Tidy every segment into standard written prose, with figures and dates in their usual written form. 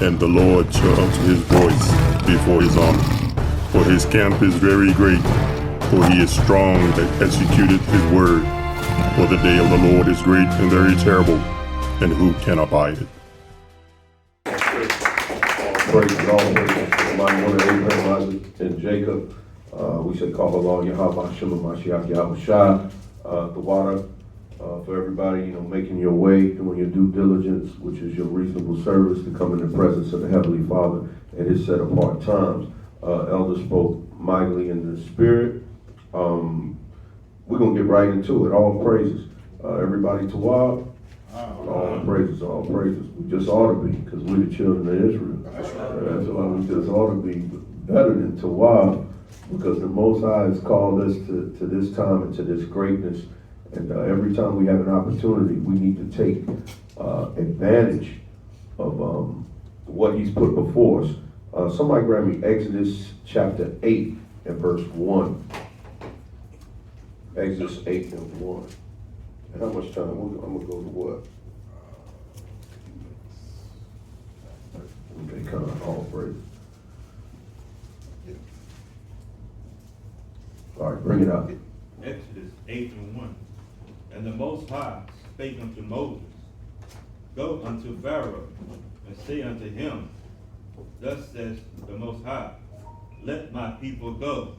and the Lord shall utter his voice before his army. For his camp is very great, for he is strong that executeth his word. For the day of the Lord is great and very terrible, and who can abide it? Praise God, Almighty one of Abraham, Isaac, and Jacob. We say, call Allah, YAHAWAH'S, YAHAWAH'S, the water for everybody, making your way, doing your due diligence, which is your reasonable service to come in the presence of the Heavenly Father at his set apart times. Elder spoke mightily in the spirit. We're going to get right into it. All praises. Everybody to Wab. All praises, all praises. We just ought to be, because we're the children of Israel. That's why we just ought to be better than Tawab, because the Most High has called us to this time and to this greatness. And every time we have an opportunity, we need to take advantage of what he's put before us. Somebody grab me Exodus chapter 8 and verse 1. Exodus 8 and 1. And how much time? I'm going to go to what? Okay, kind of all praise. All right, bring it up. Exodus 8 and 1. And the Most High spake unto Moses, Go unto Pharaoh, and say unto him, Thus says the Most High, Let my people go,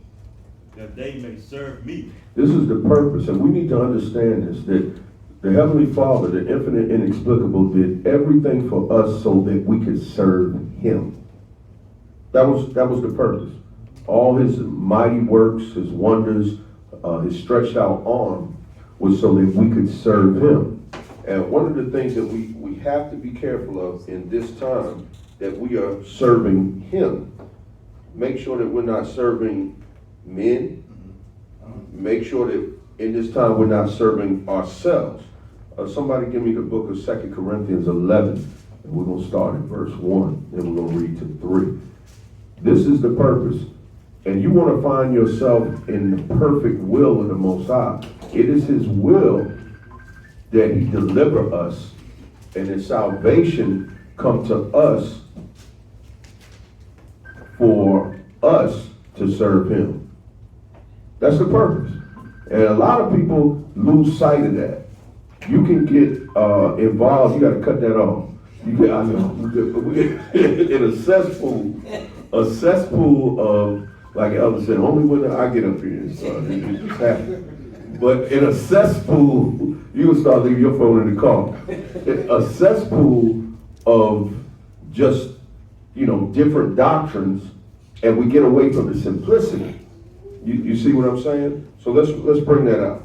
that they may serve me. This is the purpose, and we need to understand this, that the Heavenly Father, the infinite inexplicable, did everything for us so that we could serve him. That was the purpose. All his mighty works, his wonders, his stretched out arm was so that we could serve him. And one of the things that we have to be careful of in this time, that we are serving him. Make sure that we're not serving men. Make sure that in this time we're not serving ourselves. Somebody give me the book of 2 Corinthians 11. And we're going to start at verse 1. Then we're going to read to 3. This is the purpose. And you want to find yourself in the perfect will of the Most High. It is his will that he deliver us, and his salvation come to us for us to serve him. That's the purpose. And a lot of people lose sight of that. You can get involved. You got to cut that off. You get, I know, in a cesspool of, like Elder said, only when I get up here, so it just happens. But in a cesspool, you can start leaving your phone in the car. A cesspool of just, different doctrines, and we get away from the simplicity. You see what I'm saying? So let's bring that out.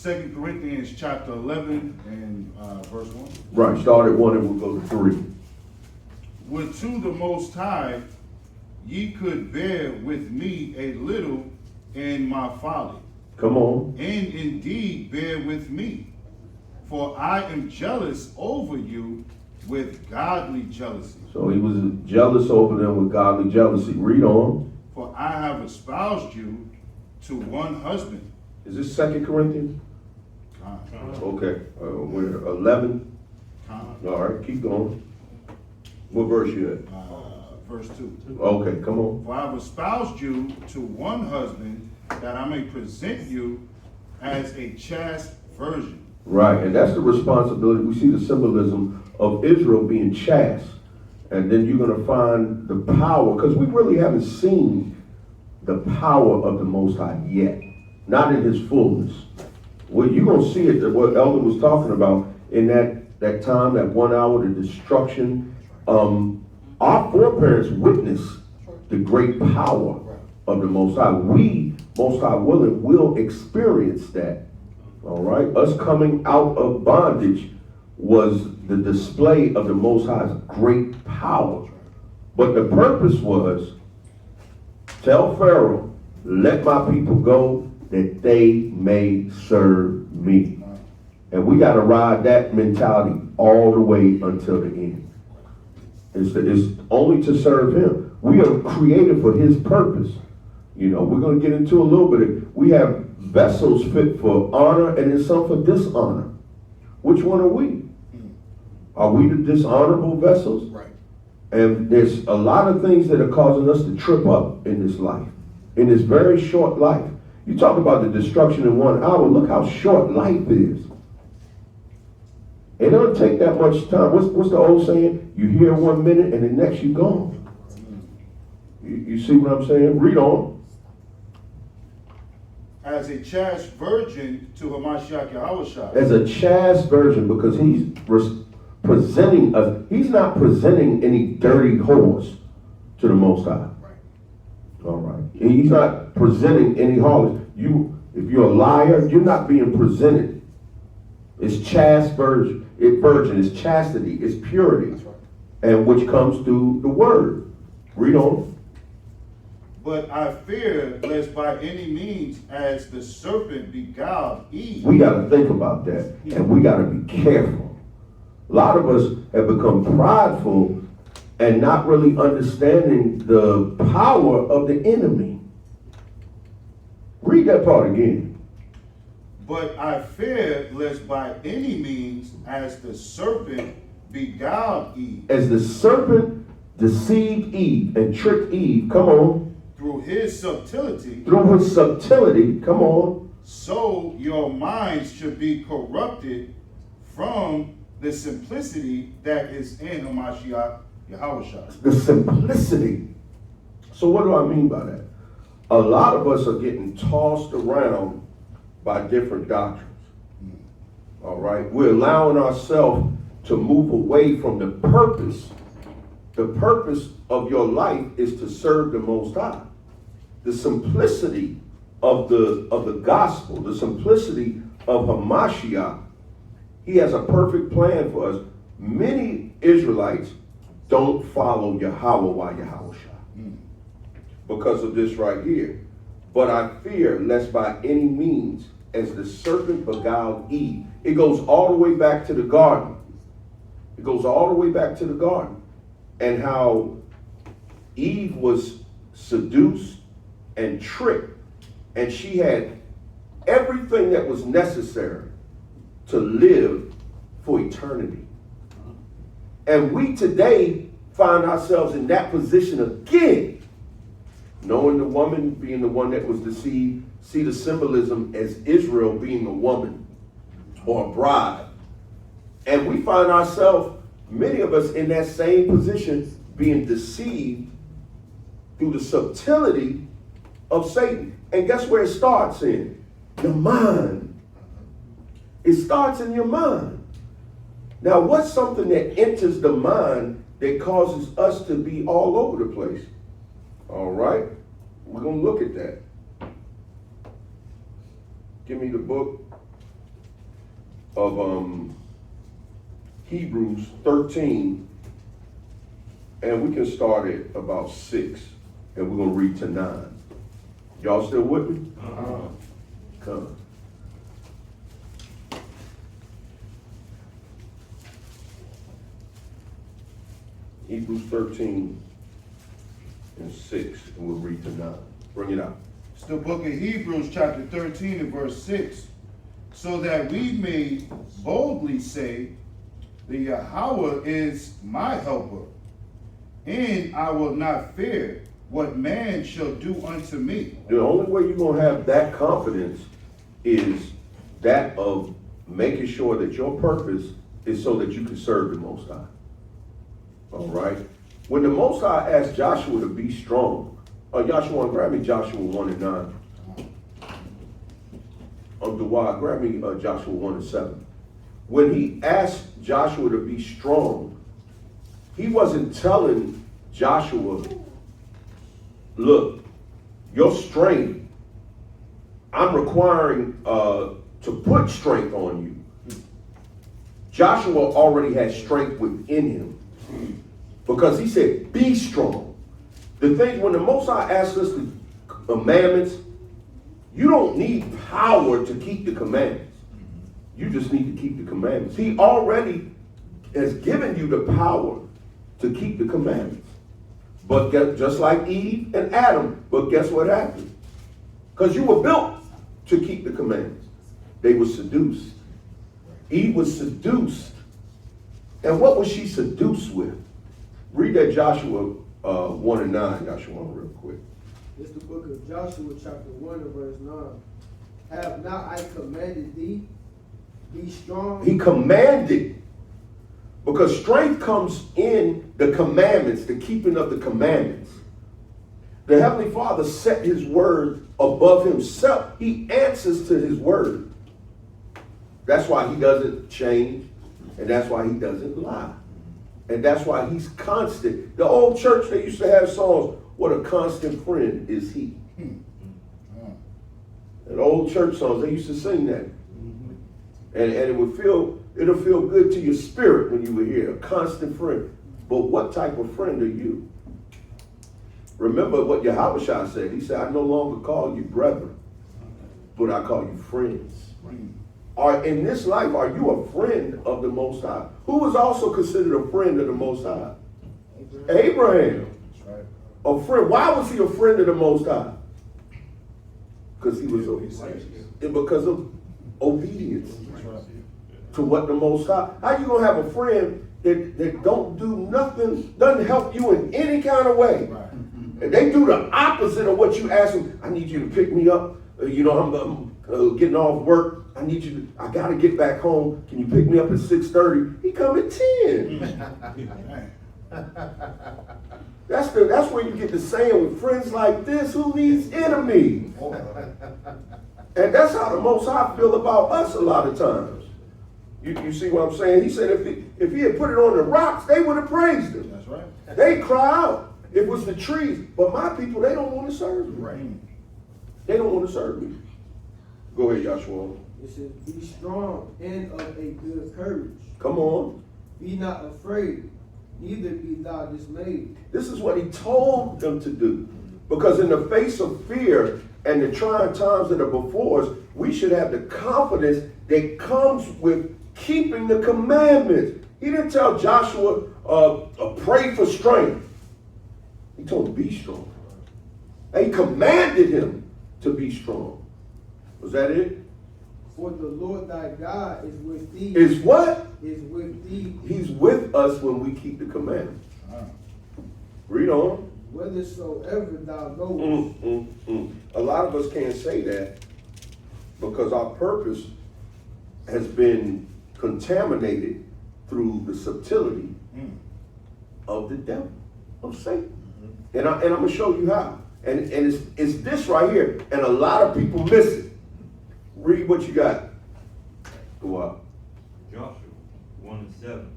2 Corinthians chapter 11 and verse 1. Right, start at 1 and we'll go to 3. Would to the Most High ye could bear with me a little in my folly. Come on. And indeed bear with me, for I am jealous over you with godly jealousy. So he was jealous over them with godly jealousy. Read on. For I have espoused you to one husband. Is this 2 Corinthians? Okay. We're 11. All right, keep going. What verse you at? Verse 2. Okay, come on. For I have espoused you to one husband, that I may present you as a chaste virgin. Right, and that's the responsibility. We see the symbolism of Israel being chaste. And then you're going to find the power, because we really haven't seen the power of the Most High yet. Not in his fullness. Well, you're going to see it, what Elder was talking about, in that time, that 1 hour, the destruction. Our foreparents witnessed the great power of the Most High. We, Most High willing, will experience that. All right? Us coming out of bondage was the display of the Most High's great power. But the purpose was, tell Pharaoh, let my people go, that they may serve me. And we got to ride that mentality all the way until the end. It's only to serve him. We are created for his purpose. We're going to get into a little bit. We have vessels fit for honor and then some for dishonor. Which one are we? Are we the dishonorable vessels? Right. And there's a lot of things that are causing us to trip up in this life, in this very short life. You talk about the destruction in 1 hour. Look how short life is. It doesn't take that much time. What's the old saying? You here 1 minute and the next you gone. You see what I'm saying? Read on. As a chaste virgin to Hamashiach YAHAWAH'S. As a chaste virgin, because he's presenting us. He's not presenting any dirty horse to the Most High. Right. All right. He's not presenting any harlot. If you're a liar, you're not being presented. It's chaste virgin. It's chastity. It's purity. That's right. And which comes through the word. Read on. But I fear lest by any means as the serpent beguiled Eve. We got to think about that. And we got to be careful. A lot of us have become prideful and not really understanding the power of the enemy. Read that part again. But I fear lest by any means as the serpent beguiled Eve. As the serpent deceived Eve and tricked Eve, come on, Through his subtlety. through his subtlety, come on, So your minds should be corrupted from the simplicity that is in Hamashiach YAHAWAH'S. the simplicity. So what do I mean by that? A lot of us are getting tossed around by different doctrines. All right, we're allowing ourselves to move away from the purpose. The purpose of your life is to serve the Most High. The simplicity of the gospel, the simplicity of Hamashiach. He has a perfect plan for us. Many Israelites don't follow YAHAWAH because of this right here. But I fear lest by any means, as the serpent beguiled Eve. It goes all the way back to the garden. It goes all the way back to the garden. And how Eve was seduced and tricked. And she had everything that was necessary to live for eternity. And we today find ourselves in that position again. Knowing the woman being the one that was deceived, see the symbolism as Israel being a woman or a bride. And we find ourselves, many of us, in that same position, being deceived through the subtlety of Satan. And guess where it starts in? The mind. It starts in your mind. Now, what's something that enters the mind that causes us to be all over the place? All right, we're going to look at that. Give me the book of Hebrews 13, and we can start at about 6, and we're going to read to 9. Y'all still with me? Come. Hebrews 13 and 6, and we'll read to 9. Bring it out. It's the book of Hebrews chapter 13 and verse 6. So that we may boldly say, the Yahweh is my helper, and I will not fear what man shall do unto me. The only way you're going to have that confidence is that of making sure that your purpose is so that you can serve the Most High. All right? When the Most High asked Joshua to be strong, Joshua, grab me Joshua 1 and 9. Dewey, grab me Joshua 1 and 7. When he asked Joshua to be strong, he wasn't telling Joshua, look, your strength, I'm requiring to put strength on you. Joshua already had strength within him because he said, be strong. The thing, when the Most High asks us the commandments, you don't need power to keep the commandments. You just need to keep the commandments. He already has given you the power to keep the commandments. But just like Eve and Adam, but guess what happened? Because you were built to keep the commandments. They were seduced. Eve was seduced And what was she seduced with? Read that Joshua 1 and 9, Joshua 1 real quick. It's the book of Joshua, chapter 1 and verse 9. Have not I commanded thee, be strong? He commanded, because strength comes in the commandments, the keeping of the commandments. The Heavenly Father set his word above himself. He answers to his word. That's why he doesn't change, and that's why he doesn't lie. And that's why he's constant. The old church, they used to have songs, what a constant friend is he. And old church songs, they used to sing that. And it'll feel good to your spirit when you were here, a constant friend. But what type of friend are you? Remember what YAHAWAH'S said. He said, I no longer call you brethren, but I call you friends. In this life, are you a friend of the Most High? Who was also considered a friend of the Most High? Abraham. That's right. A friend. Why was he a friend of the Most High? Because he was because of obedience to what the Most High. How you gonna have a friend that don't do nothing, doesn't help you in any kind of way? Right. And they do the opposite of what you ask them. I need you to pick me up. I'm getting off work. I gotta get back home. Can you pick me up at 6:30? He come at 10. That's where you get the saying, with friends like this, who needs enemies? And that's how the Most High feel about us a lot of times. You see what I'm saying? He said if he had put it on the rocks, they would have praised him. That's right. They cry out. It was the trees. But my people, they don't want to serve me. Right. They don't want to serve me. Go ahead, Joshua. It says, be strong and of a good courage. Come on. Be not afraid, neither be thou dismayed. This is what he told them to do. Because in the face of fear and the trying times that are before us, we should have the confidence that comes with keeping the commandments. He didn't tell Joshua, pray for strength. He told him, be strong. And he commanded him to be strong. Was that it? For the Lord thy God is with thee. Is what? Is with thee. He's with us when we keep the commandments. Read on. Whithersoever thou goest. A lot of us can't say that because our purpose has been contaminated through the subtlety of the devil, of Satan. And I'm going to show you how. And it's this right here. And a lot of people miss it. Read what you got. Go up. Joshua 1 and 7.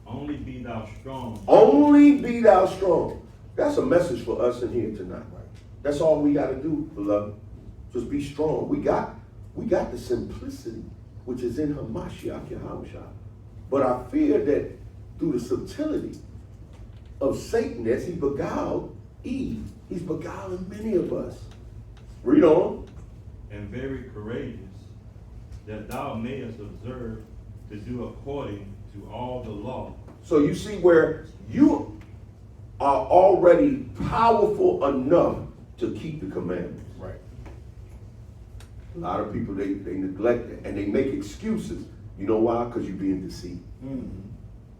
Only be thou strong. Only be thou strong. That's a message for us in here tonight. That's all we got to do, beloved. Just be strong. We got the simplicity, which is in Hamashiach Yahawashi. But I fear that through the subtlety of Satan, as he beguiled Eve, he's beguiling many of us. Read on. And very courageous, that thou mayest observe to do according to all the law. So you see where you are already powerful enough to keep the commandments. Right. A lot of people, they neglect it and they make excuses. You know why? Because you're being deceived.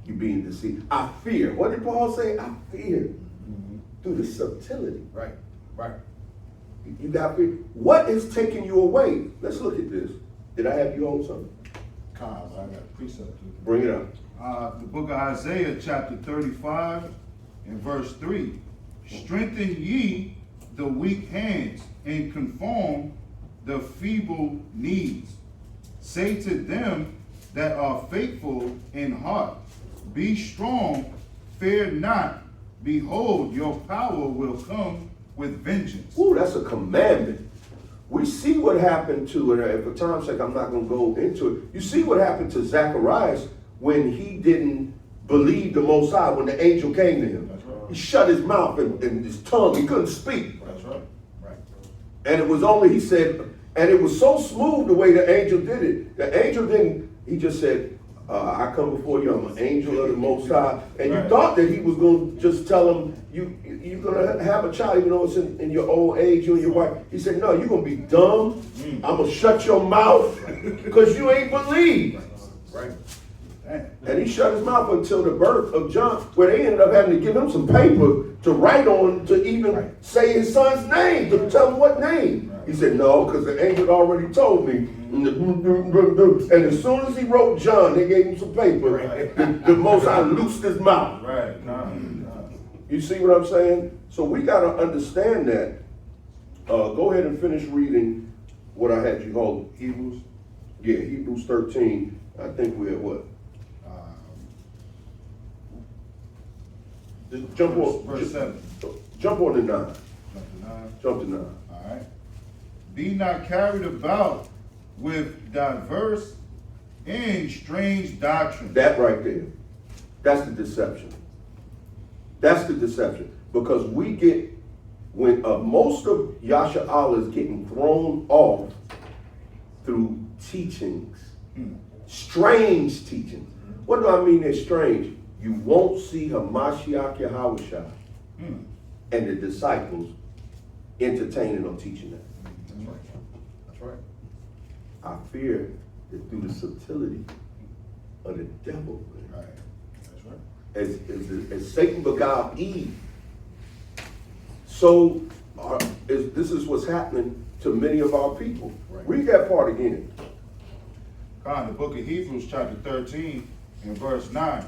You're being deceived. I fear. What did Paul say? I fear. Through the subtlety. Right. Right. You got fear. What is taking you away? Let's look at this. Did I have you hold something? Kyle, I got a precept too. Bring it up. The book of Isaiah, chapter 35, and verse 3. Strengthen ye the weak hands, and conform the feeble knees. Say to them that are faithful in heart, be strong, fear not. Behold, your power will come with vengeance. Ooh, that's a commandment. We see what happened to, and for time's sake, I'm not going to go into it. You see what happened to Zacharias when he didn't believe the Most High, when the angel came to him. That's right. He shut his mouth and his tongue. He couldn't speak. That's right. Right. And it was only, he said, and it was so smooth the way the angel did it. The angel didn't, he just said, I come before you, I'm an angel of the Most High. And you thought that he was going to just tell him, you're going to have a child, even though it's in your old age, you and your wife. He said, no, you're going to be dumb. I'm going to shut your mouth because you ain't believe. Right. Damn. And he shut his mouth until the birth of John, where they ended up having to give him some paper to write on to even say his son's name, to tell him what name. He said, no, because the angel already told me. And as soon as he wrote John, they gave him some paper. The Most High loosed his mouth. Right. You see what I'm saying? So we got to understand that. Go ahead and finish reading what I had you hold. Hebrews. Yeah, Hebrews 13. I think we're at what? Jump on verse 7. Jump on to 9. Jump to 9. Jump to 9. All right. Be not carried about with diverse and strange doctrines. That right there. That's the deception. That's the deception. Because we get, when most of YAHAWAH'S is getting thrown off through teachings, strange teachings. What do I mean they're strange? You won't see Hamashiach Yahawashi and the disciples entertaining or teaching that. That's right. I fear that through the subtlety of the devil, Right. That's right. as Satan beguiled Eve, so this is what's happening to many of our people. Right. Read that part again. The book of Hebrews chapter 13 and verse 9.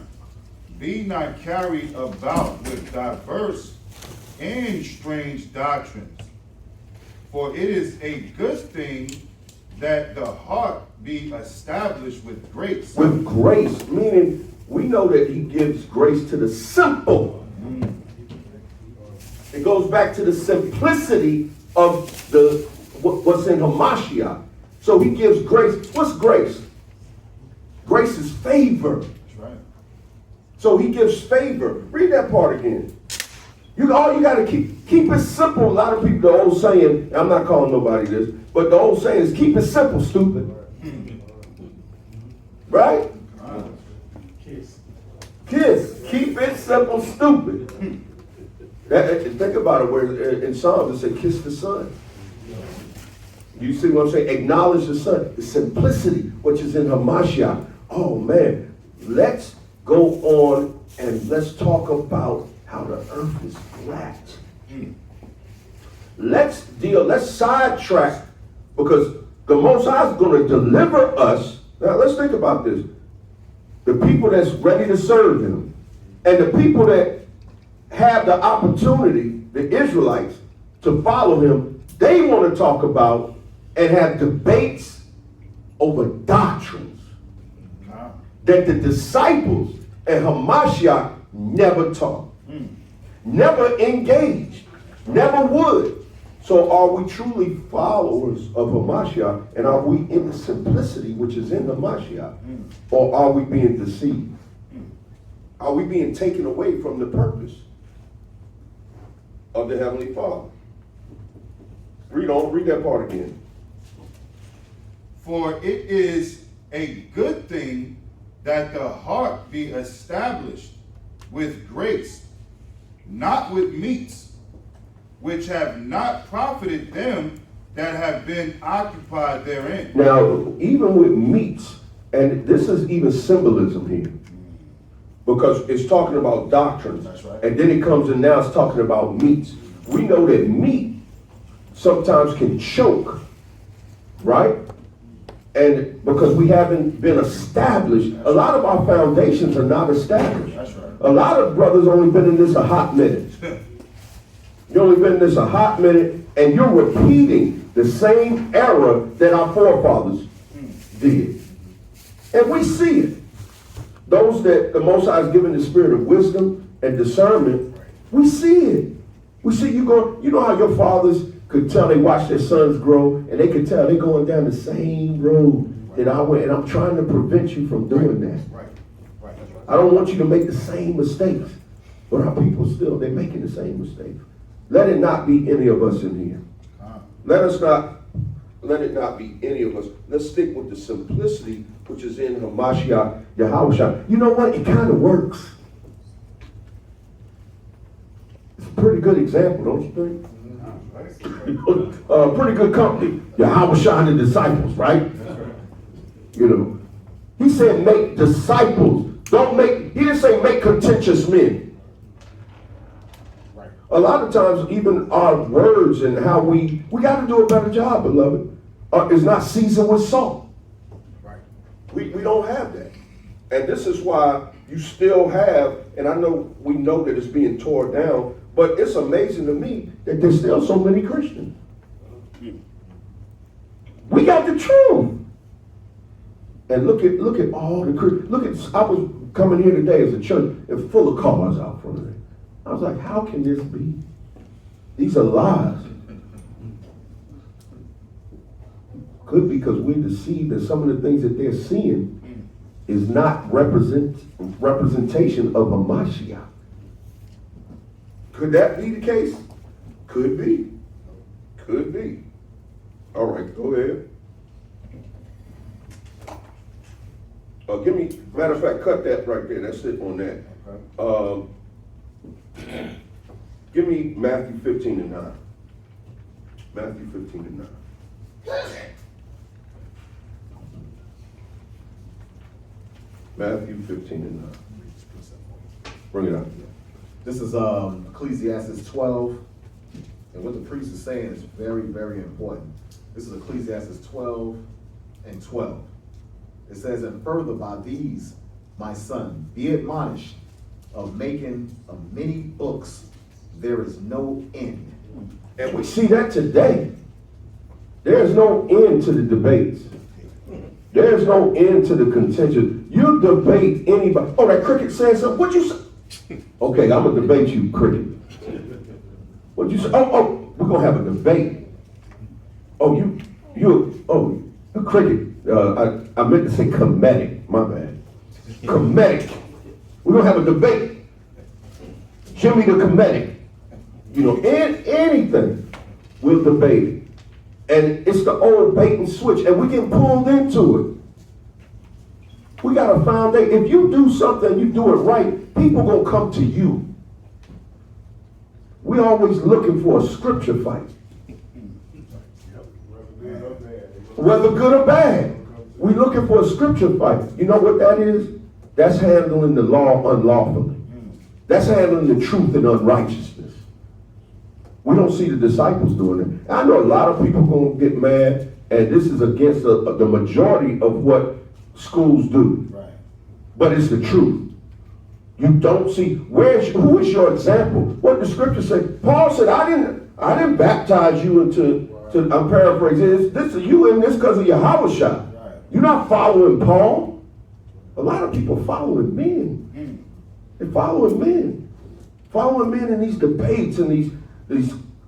Be not carried about with diverse and strange doctrines, for it is a good thing that the heart be established with grace. With grace, meaning we know that he gives grace to the simple. It goes back to the simplicity of what's in Hamashiach. So he gives grace. What's grace? Grace is favor. That's right. So he gives favor. Read that part again. All you got to keep it simple. A lot of people, the old saying, I'm not calling nobody this, but the old saying is keep it simple, stupid. Right? Kiss. Keep it simple, stupid. Think about it, where in Psalms it said kiss the Son. You see what I'm saying? Acknowledge the Son. The simplicity, which is in Hamashiach. Oh man, let's go on and let's talk about how the earth is flat. Let's sidetrack, because the Most High is going to deliver us. Now let's think about this. The people that's ready to serve him, and the people that have the opportunity, the Israelites, to follow him, they want to talk about and have debates over doctrines that the disciples and Hamashiach never taught, never engaged, never would. So are we truly followers of Hamashiach, and are we in the simplicity which is in Hamashiach, or are we being deceived? Are we being taken away from the purpose of the Heavenly Father? Read that part again. For it is a good thing that the heart be established with grace, not with meats, which have not profited them that have been occupied therein. Now, even with meats, and this is even symbolism here, because it's talking about doctrines. That's right. And then it comes and now it's talking about meats. We know that meat sometimes can choke, right? And because we haven't been established, a lot of our foundations are not established. That's right. A lot of brothers only been in this a hot minute. You only been in this a hot minute, and you're repeating the same error that our forefathers did. And we see it. Those that the Most High has given the spirit of wisdom and discernment, we see it. We see you know how your fathers could tell they watched their sons grow, and they could tell they're going down the same road that I went, and I'm trying to prevent you from doing that. Right. That's right. I don't want you to make the same mistakes. But our people still, they're making the same mistakes. Let it not be any of us in here. Let it not be any of us. Let's stick with the simplicity which is in Hamashiach Yahawashi. You know what? It kind of works. It's a pretty good example, don't you think? Pretty good company. Yahawashi and the disciples, right? You know, He said make disciples. He didn't say make contentious men. Right. A lot of times, even our words and how we got to do a better job, beloved, is not seasoned with salt. Right. We don't have that. And this is why you still have, and I know we know that it's being torn down, but it's amazing to me that there's still so many Christians. We got the truth. And look at all the Christians. I was coming here today as a church and full of cars out front of it. I was like, how can this be? These are lies. Could be because we're deceived and some of the things that they're seeing is not representation of a Mashiach. Could that be the case? Could be. Could be. All right, go ahead. Matter of fact, cut that right there. That's it on that. Okay. Give me Matthew 15 and 9. Matthew 15 and 9. Matthew 15 and 9. Bring it up. This is Ecclesiastes 12. And what the priest is saying is very, very important. This is Ecclesiastes 12 and 12. It says, and further by these, my son, be admonished of making of many books, there is no end. And we see that today. There's no end to the debates. There's no end to the contention. You debate anybody. Oh, that cricket said something. What'd you say? Okay, I'm gonna debate you, cricket. What'd you say? Oh, we're gonna have a debate. Oh, cricket. I meant to say comedic. My bad. Comedic. We're gonna have a debate. Jimmy the comedic. You know, anything, we'll debate it. And it's the old bait and switch, and we get pulled into it. We got a foundation. If you do something, you do it right, people gonna come to you. We're always looking for a scripture fight. Whether good or bad, we're looking for a scripture fight. You know what that is? That's handling the law unlawfully. That's handling the truth in unrighteousness. We don't see the disciples doing it. I know a lot of people gonna get mad, and this is against the majority of what schools do. Right. But it's the truth. You don't see who is your example? What did the scripture say? Paul said, I didn't baptize you into. I'm paraphrasing. This is you in this because of YAHAWAH'S. Right. You're not following Paul. A lot of people following men. They're following men. Following men in these debates and these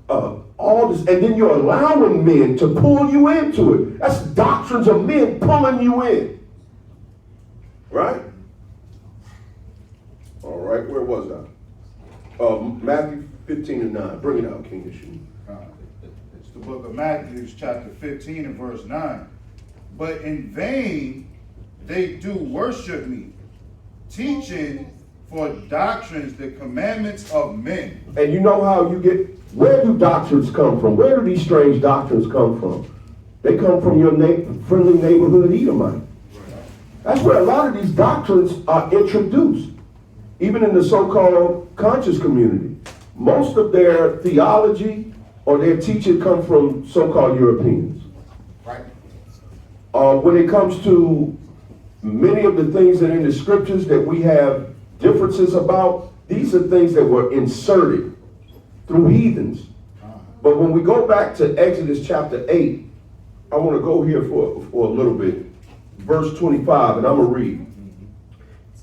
all this, and then you're allowing men to pull you into it. That's doctrines of men pulling you in. Right? All right, where was I? Matthew 15 and 9. Bring it out, King Yeshua. It's the book of Matthew, chapter 15 and verse 9. But in vain they do worship me, teaching for doctrines the commandments of men. And you know how where do doctrines come from? Where do these strange doctrines come from? They come from your friendly neighborhood Edomite. That's where a lot of these doctrines are introduced. Even in the so-called conscious community. Most of their theology or their teaching come from so-called Europeans. Right. When it comes to many of the things that are in the scriptures that we have differences about, these are things that were inserted through heathens. But when we go back to Exodus chapter 8, I want to go here for a little bit. Verse 25, and I'm going to read.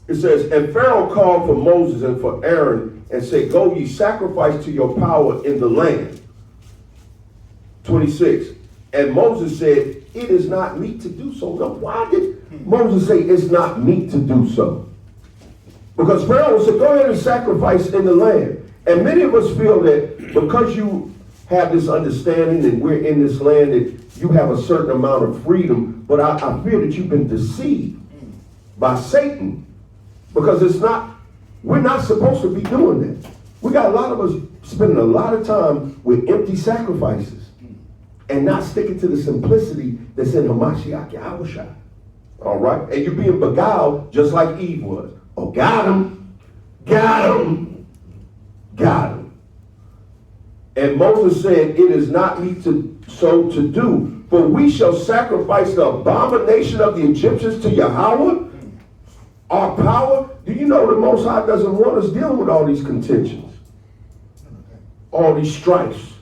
It says, and Pharaoh called for Moses and for Aaron and said, go ye sacrifice to your power in the land. 26. And Moses said, it is not meet to do so. Now, why did Moses say it's not meet to do so? Because Pharaoh said, go ahead and sacrifice in the land. And many of us feel that because you have this understanding and we're in this land that you have a certain amount of freedom, but I fear that you've been deceived by Satan. Because we're not supposed to be doing that. We got a lot of us spending a lot of time with empty sacrifices and not sticking to the simplicity that's in Hamashiach Yahawash. All right? And you're being beguiled just like Eve was. Oh, got him. Got him. Got him. And Moses said, it is not meet so to do, for we shall sacrifice the abomination of the Egyptians to Yahweh, our power. Do you know the Most High doesn't want us dealing with all these contentions, all these strifes,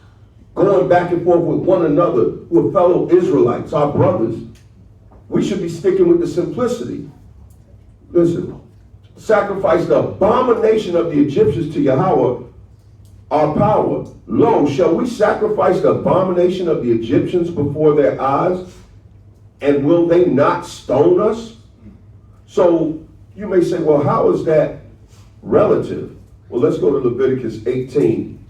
going back and forth with one another, with fellow Israelites, our brothers. We should be sticking with the simplicity. Listen, sacrifice the abomination of the Egyptians to Yahweh, our power. Lo, shall we sacrifice the abomination of the Egyptians before their eyes? And will they not stone us? So you may say, well, how is that relative? Well, let's go to Leviticus 18.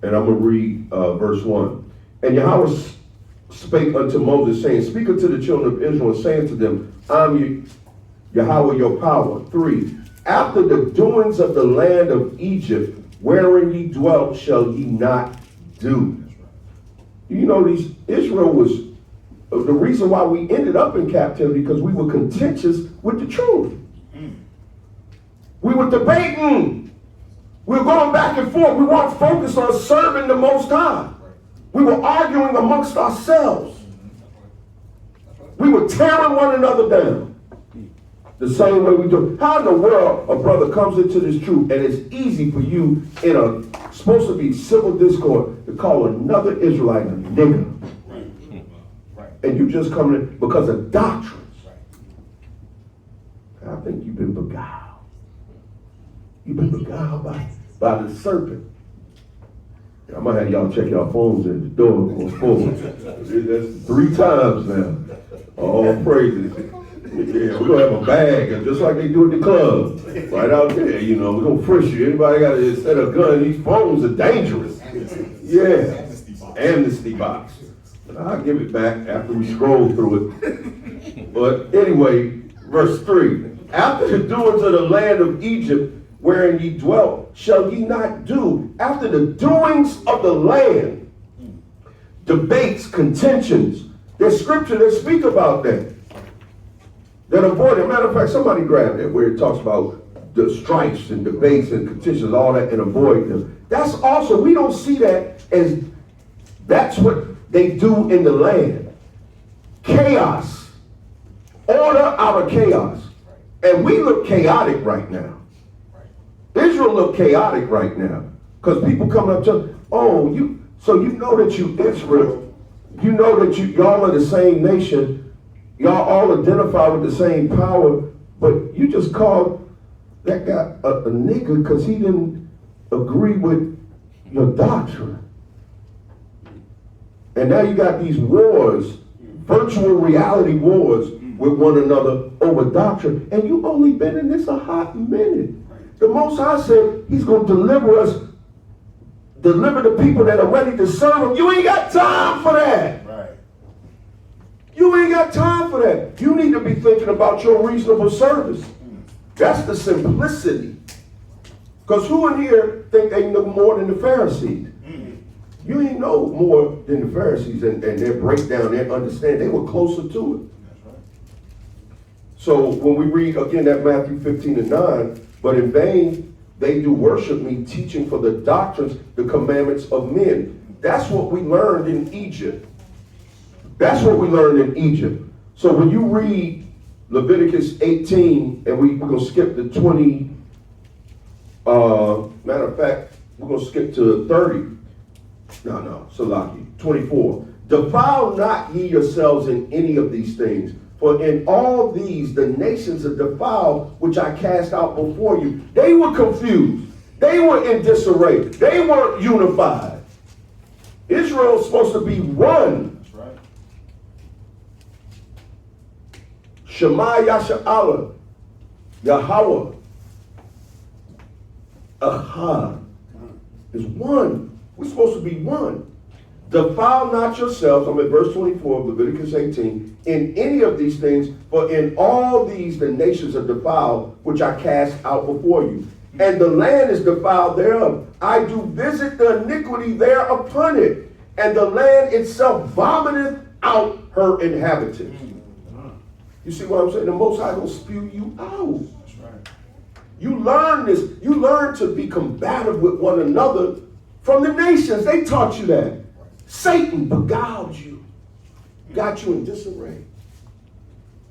And I'm going to read verse 1. And Yahweh spake unto Moses, saying, speak unto the children of Israel, and saying to them, I'm Yahweh your power. 3. After the doings of the land of Egypt, wherein ye dwelt, shall ye not do. You know, Israel was the reason why we ended up in captivity, because we were contentious with the truth. We were debating. We were going back and forth. We weren't focused on serving the Most High. We were arguing amongst ourselves. We were tearing one another down. The same way we do. How in the world a brother comes into this truth, and it's easy for you in a supposed to be civil discord to call another Israelite a nigger. And you just come in because of doctrines. I think you've been beguiled. You've been beguiled by the serpent. I'm gonna have y'all check y'all phones at the door going forward. That's 3 times now. All praises. Yeah, we're gonna have a bag, just like they do at the club, right out there. You know, we're gonna frisk you. Anybody got a set of gun? These phones are dangerous. Yeah, amnesty box. But I'll give it back after we scroll through it. But anyway, verse 3. After the doings of the land of Egypt, wherein ye dwelt, shall ye not do. After the doings of the land, debates, contentions. There's scripture that speak about that. That avoid it. Matter of fact, somebody grabbed it where it talks about the strifes and debates and contentions, all that, and avoid them. That's also, we don't see that as that's what they do in the land. Chaos. Order out of chaos. And we look chaotic right now. Israel look chaotic right now. Because people come up to, oh, so you know that you Israel, you know that y'all are the same nation. Y'all all identify with the same power, but you just called that guy a nigger because he didn't agree with your doctrine. And now you got these wars, virtual reality wars with one another over doctrine, and you only been in this a hot minute. The Most High said he's going to deliver us, deliver the people that are ready to serve him. You ain't got time for that. You ain't got time for that. You need to be thinking about your reasonable service. That's the simplicity. Because who in here think they know more than the Pharisees? You ain't know more than the Pharisees and their breakdown, their understanding. They were closer to it. So when we read again that Matthew 15:9, but in vain they do worship me, teaching for the doctrines, the commandments of men. That's what we learned in Egypt. That's what we learned in Egypt. So when you read Leviticus 18, and we're going to skip to 20, matter of fact, we're going to skip to 30. Salaki, 24. Defile not ye yourselves in any of these things, for in all these the nations are defiled, which I cast out before you. They were confused. They were in disarray. They weren't unified. Israel is supposed to be one. Shema Yasha'Allah, Yahawah, Ahad is one. We're supposed to be one. Defile not yourselves, I'm at verse 24 of Leviticus 18, in any of these things, for in all these the nations are defiled, which I cast out before you. And the land is defiled thereof. I do visit the iniquity there upon it, and the land itself vomiteth out her inhabitants. You see what I'm saying? The Most High gonna spew you out. That's right. You learn this. You learn to be combative with one another from the nations. They taught you that. Satan beguiled you. Got you in disarray.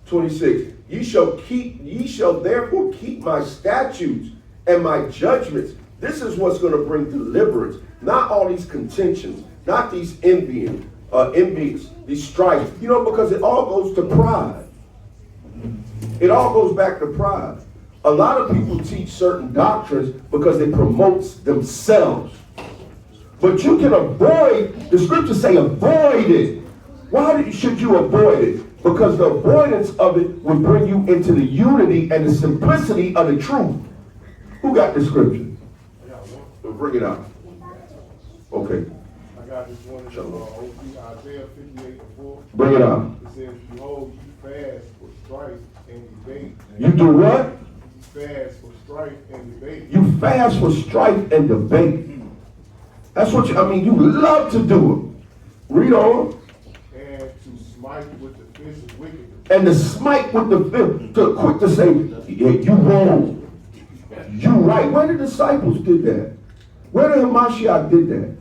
26. Ye shall therefore keep my statutes and my judgments. This is what's going to bring deliverance. Not all these contentions, not these envies, these strifes. You know, because it all goes to pride. It all goes back to pride. A lot of people teach certain doctrines because they promote themselves. But you can avoid, the scriptures say avoid it. Why should you avoid it? Because the avoidance of it will bring you into the unity and the simplicity of the truth. Who got the scripture? Bring it out. Okay. I got this one in Isaiah 58:4. Bring it out. It says, behold, you fast for strife and debate. You do what? You fast for strife and debate. You fast for strife and debate. That's what you love to do it. Read on. And to smite with the fist of wickedness. And to smite with the fist, to quick to say, yeah, you wrong. You right. Where the disciples did that? Where the Hamashiach did that?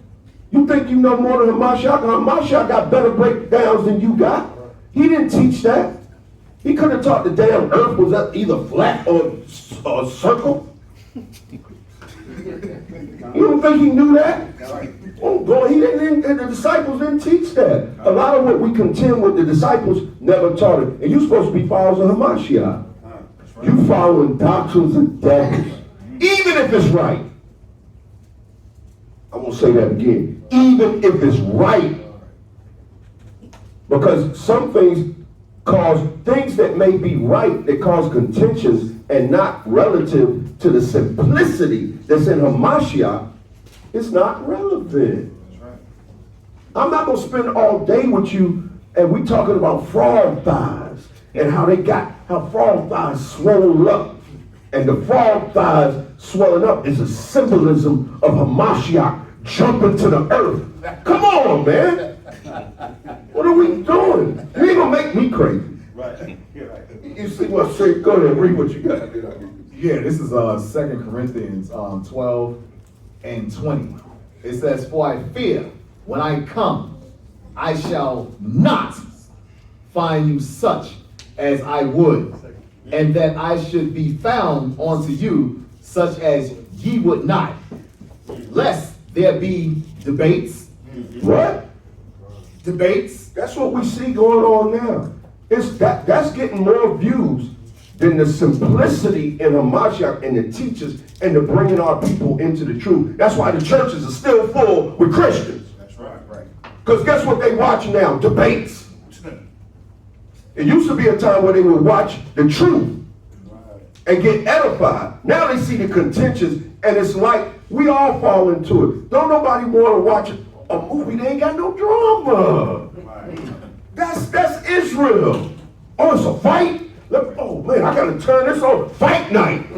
You think you know more than Hamashiach? Hamashiach got better breakdowns than you got. He didn't teach that. He could have taught the damn earth was either flat or circle. You don't think he knew that? Oh, boy, the disciples didn't teach that. A lot of what we contend with, the disciples never taught it. And you're supposed to be followers of Hamashiach. You following doctrines of devils. Even if it's right. I'm going to say that again. Even if it's right. Because some things cause things that may be right that cause contentions and not relative to the simplicity that's in Hamashiach, it's not relevant. I'm not going to spend all day with you and we talking about frog thighs and how frog thighs swell up. And the frog thighs swelling up is a symbolism of Hamashiach jumping to the earth. Come on, man. What are we doing? You ain't going to make me crazy. Right. You see what I say? Go ahead and read what you got. Yeah, this is 2 Corinthians 12 and 20. It says, for I fear when I come, I shall not find you such as I would, and that I should be found unto you such as ye would not, lest there be debates. What? Debates. That's what we see going on now. That's getting more views than the simplicity in Hamashiach and the teachers and the bringing our people into the truth. That's why the churches are still full with Christians. That's right. Because guess what they watch now? Debates. It used to be a time where they would watch the truth and get edified. Now they see the contentions and it's like we all fall into it. Don't nobody want to watch a movie that ain't got no drama. That's Israel. Oh, it's a fight? Oh man, I gotta turn this on. Fight night.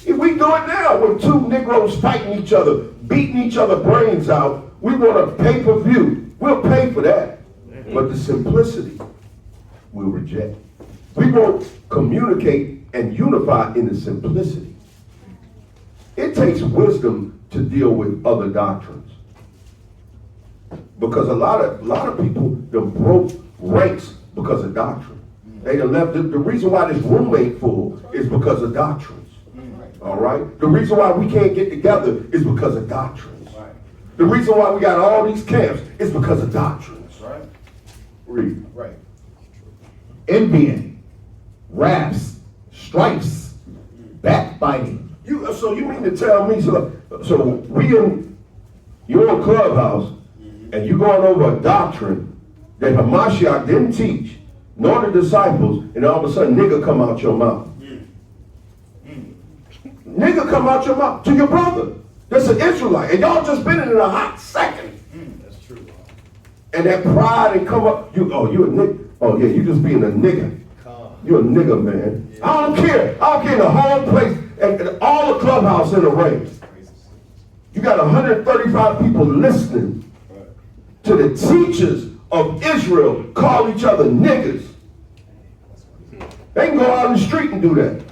We do it now when two Negroes fighting each other, beating each other brains out. We want a pay-per-view. We'll pay for that. But the simplicity we'll reject. We won't communicate and unify in the simplicity. It takes wisdom to deal with other doctrines. Because a lot of people done broke ranks because of doctrine. They done left. The reason why this room ain't full is because of doctrines. All right? The reason why we can't get together is because of doctrines. The reason why we got all these camps is because of doctrines. Right. Read. Right. Envying, wraths, strifes, backbiting. So you mean to tell me, so you're in Clubhouse, and you going over a doctrine that Hamashiach didn't teach, nor the disciples, and all of a sudden nigga come out your mouth. Nigga come out your mouth to your brother. That's an Israelite, and y'all just been in a hot second. That's true. And that pride and come up, you a nigga. Oh yeah, you just being a nigga. You're a nigga, man. Yeah. I don't care the whole place and all the Clubhouse in the race. You got 135 people listening to the teachers of Israel call each other niggas. go out in the street and do that.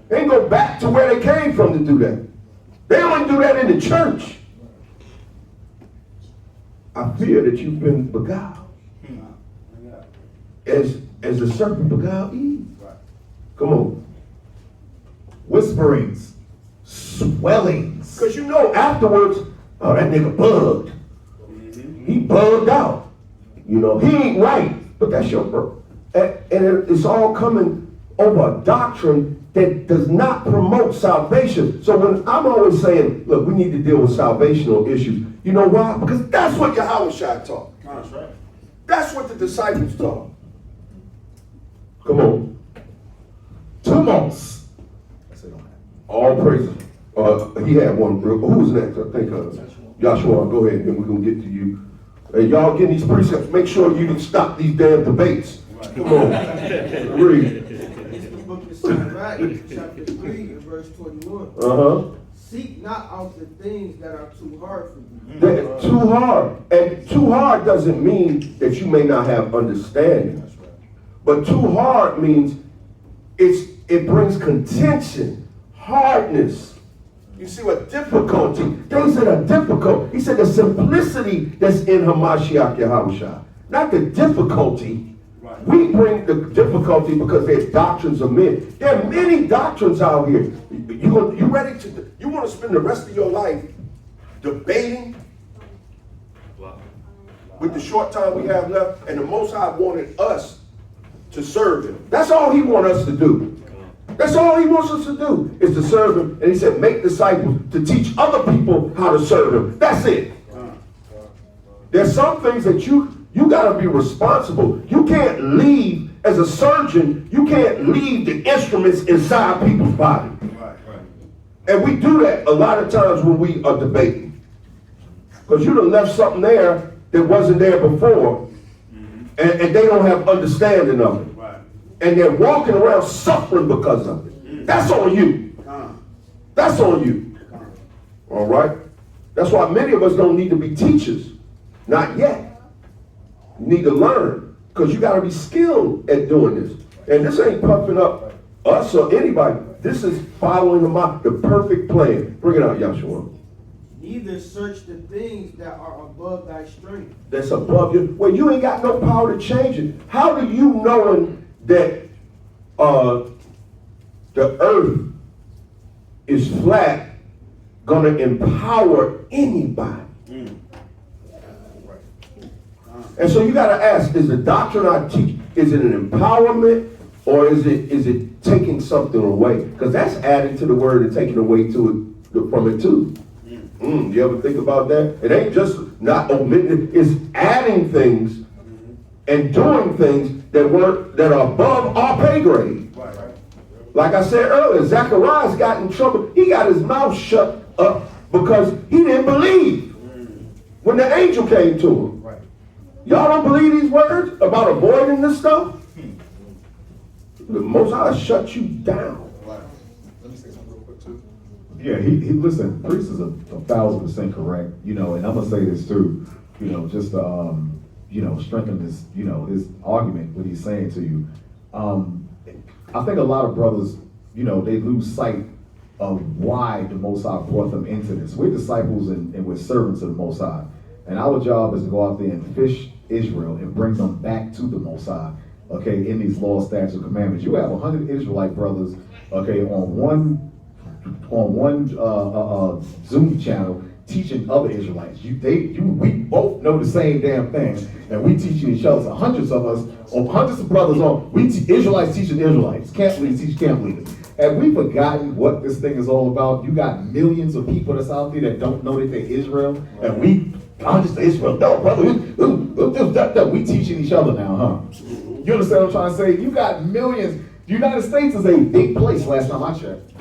They ain't go back to where they came from to do that. They only do that in the church. I fear that you've been beguiled. As the serpent beguiled Eve. Come on. Whisperings, swellings. Because you know afterwards, oh, that nigga bugged. He bugged out. You know, he ain't right, but that's your bro. And it's all coming over a doctrine that does not promote salvation. So when I'm always saying, look, we need to deal with salvational issues. You know why? Because that's what YAHAWAH'S taught. That's right. That's what the disciples taught. Come on. Tumults. All praises. He had one. Who was next? I think Joshua. Go ahead, and we're going to get to you. And y'all getting these precepts. Make sure you didn't stop these damn debates. Come on. Read. The book of Sirach, chapter 3, and verse 21. Uh-huh. Seek not out the things that are too hard for you. They're too hard. And too hard doesn't mean that you may not have understanding. But too hard means it brings contention, hardness. You see what? Difficulty. Things that are difficult. He said the simplicity that's in Hamashiach Yahawashi. Not the difficulty. Right. We bring the difficulty because there's doctrines of men. There are many doctrines out here. You ready to? You want to spend the rest of your life debating with the short time we have left, and the Most High wanted us to serve Him. That's all He wants us to do. That's all He wants us to do is to serve Him. And He said, make disciples to teach other people how to serve Him. That's it. There's some things that you got to be responsible. You can't leave as a surgeon. You can't leave the instruments inside people's body. And we do that a lot of times when we are debating. Because you done left something there that wasn't there before. And they don't have understanding of it. And they're walking around suffering because of it. That's on you. That's on you. All right? That's why many of us don't need to be teachers. Not yet. You need to learn. Because you got to be skilled at doing this. And this ain't puffing up us or anybody. This is following the perfect plan. Bring it out, Yahshua. Neither search the things that are above thy strength. That's above you. Well, you ain't got no power to change it. How do you knowing that the earth is flat gonna empower anybody? And so you gotta ask, is the doctrine I teach, is it an empowerment or is it taking something away? Because that's adding to the word and taking away from it too. You ever think about that? It ain't just not omitting, it's adding things and doing things that are above our pay grade. Like I said earlier, Zacharias got in trouble. He got his mouth shut up because he didn't believe when the angel came to him. Y'all don't believe these words about avoiding this stuff? The Most High shut you down. Let me say something real quick too. Yeah, he listen, Priest is 1,000% correct, and I'm gonna say this too, just to strengthen this, his argument, what he's saying to you. I think a lot of brothers, they lose sight of why the Most High brought them into this. We're disciples and we're servants of the Most High. And our job is to go out there and fish Israel and bring them back to the Most High, okay, in these laws, statutes, and commandments. You have 100 Israelite brothers, okay, on one Zoom channel teaching other Israelites. We both know the same damn thing, and we teaching each other. So hundreds of us, or hundreds of brothers Israelites teaching Israelites, camp leaders teach camp leaders. Have we forgotten what this thing is all about? You got millions of people that's out there that don't know that they're Israel, and I'm just Israel. No, brother, we teaching each other now, huh? You understand what I'm trying to say? You got millions. The United States is a big place last time I checked.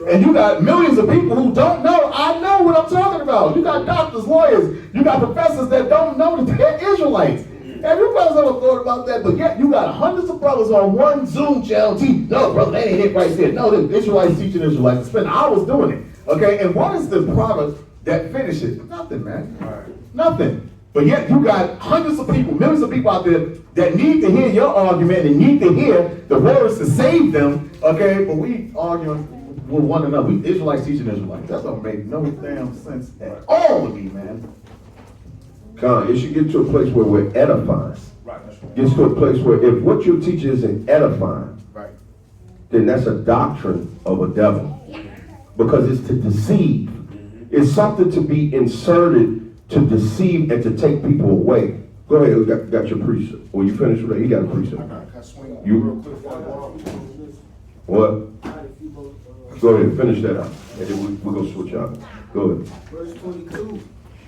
And you got millions of people who don't know. I know what I'm talking about. You got doctors, lawyers, you got professors that don't know that they're Israelites. And you brothers ever thought about that? But yet you got hundreds of brothers on one Zoom channel teaching. No, brother, that ain't it right there. No, the Israelites teaching Israelites. Spend hours doing it. Okay, and what is the product that finishes? Nothing, man. Nothing. But yet you got hundreds of people, millions of people out there that need to hear your argument and need to hear the words to save them, okay? But we arguing with one another. We Israelites teaching Israelites. That don't make no damn sense at all to me, man. God, it should get to a place where we're edifying. Right, that's right. Gets to a place where if what you're teaching isn't edifying, Right. then that's a doctrine of a devil. Because it's to deceive. It's something to be inserted to deceive and to take people away. Go ahead, you got your precept. Or you finished with that? He got a precept. Can I swing You- real quick? What? Go ahead, finish that out. And then we're going to switch out. Go ahead. Verse 22.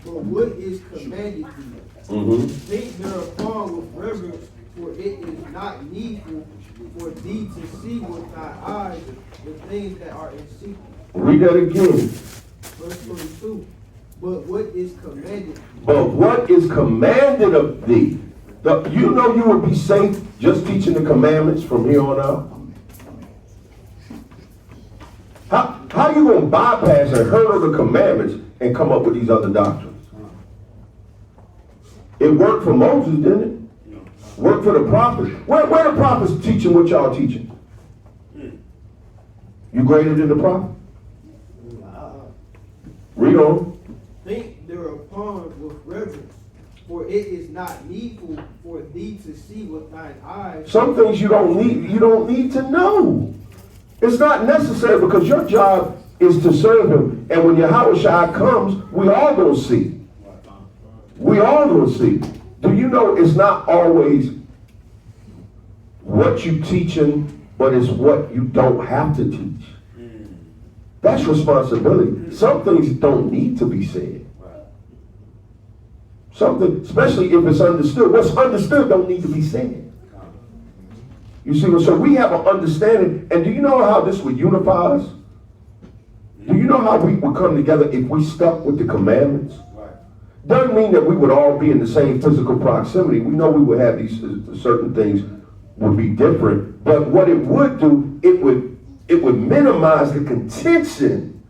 For what is commanded thee? Mm-hmm. Think thereupon with reverence, for it is not needful for thee to see with thy eyes the things that are in secret. Read that again. Verse 22. But what is commanded thee? But what is commanded of thee? You know you would be safe just teaching the commandments from here on out? How you going to bypass and hurdle the commandments and come up with these other doctrines? It worked for Moses, didn't it? Worked for the prophets. Where the prophets teaching what y'all teaching? You greater than the prophet? Read on. Think thereupon with reverence, for it is not needful for thee to see with thine eyes. Some things you don't need to know. It's not necessary because your job is to serve him. And when YAHAWAH'S comes, we all gonna see. We all gonna see. Do you know it's not always what you teaching, but it's what you don't have to teach. That's responsibility. Some things don't need to be said. Something, especially if it's understood. What's understood don't need to be said. You see, so we have an understanding, and do you know how this would unify us? Do you know how we would come together if we stuck with the commandments? Doesn't mean that we would all be in the same physical proximity. We know we would have these certain things would be different, but what it would do, it would minimize the contention.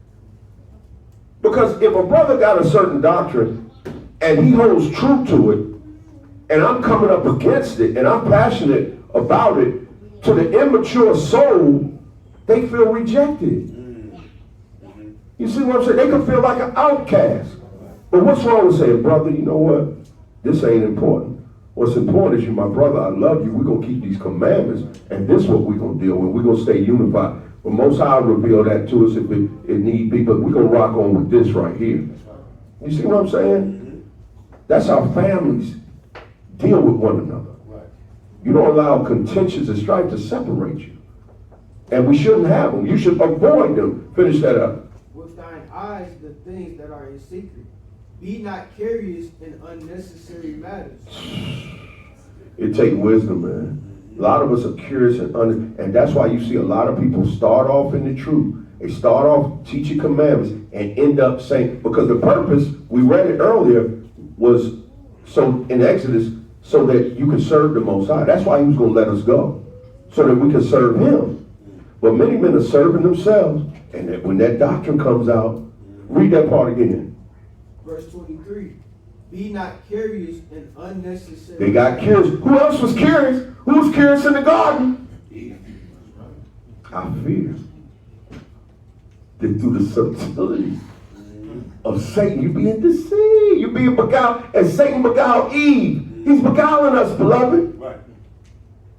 Because if a brother got a certain doctrine and he holds true to it, and I'm coming up against it, and I'm passionate about it, to the immature soul, they feel rejected. You see what I'm saying? They can feel like an outcast. But what's wrong with saying, brother, you know what? This ain't important. What's important is you, my brother, I love you. We're going to keep these commandments, and this is what we're going to deal with. We're going to stay unified. But Most High will reveal that to us if it need be, but we're going to rock on with this right here. You see what I'm saying? That's how families deal with one another. You don't allow contentions and strife to separate you. And we shouldn't have them. You should avoid them. Finish that up. With thine eyes the things that are in secret. Be not curious in unnecessary matters. It takes wisdom, man. A lot of us are curious and that's why you see a lot of people start off in the truth. They start off teaching commandments and end up saying, because the purpose, we read it earlier, was so in Exodus, so that you could serve the Most High. That's why he was going to let us go, so that we could serve him. But many men are serving themselves, and when that doctrine comes out, read that part again. Verse 23. Be not curious in unnecessary. They got curious. Who else was curious? Who was curious in the garden? I fear that through the subtlety of Satan, you're being deceived. You're being beguiled, and Satan beguiled Eve. He's beguiling us, beloved. Right.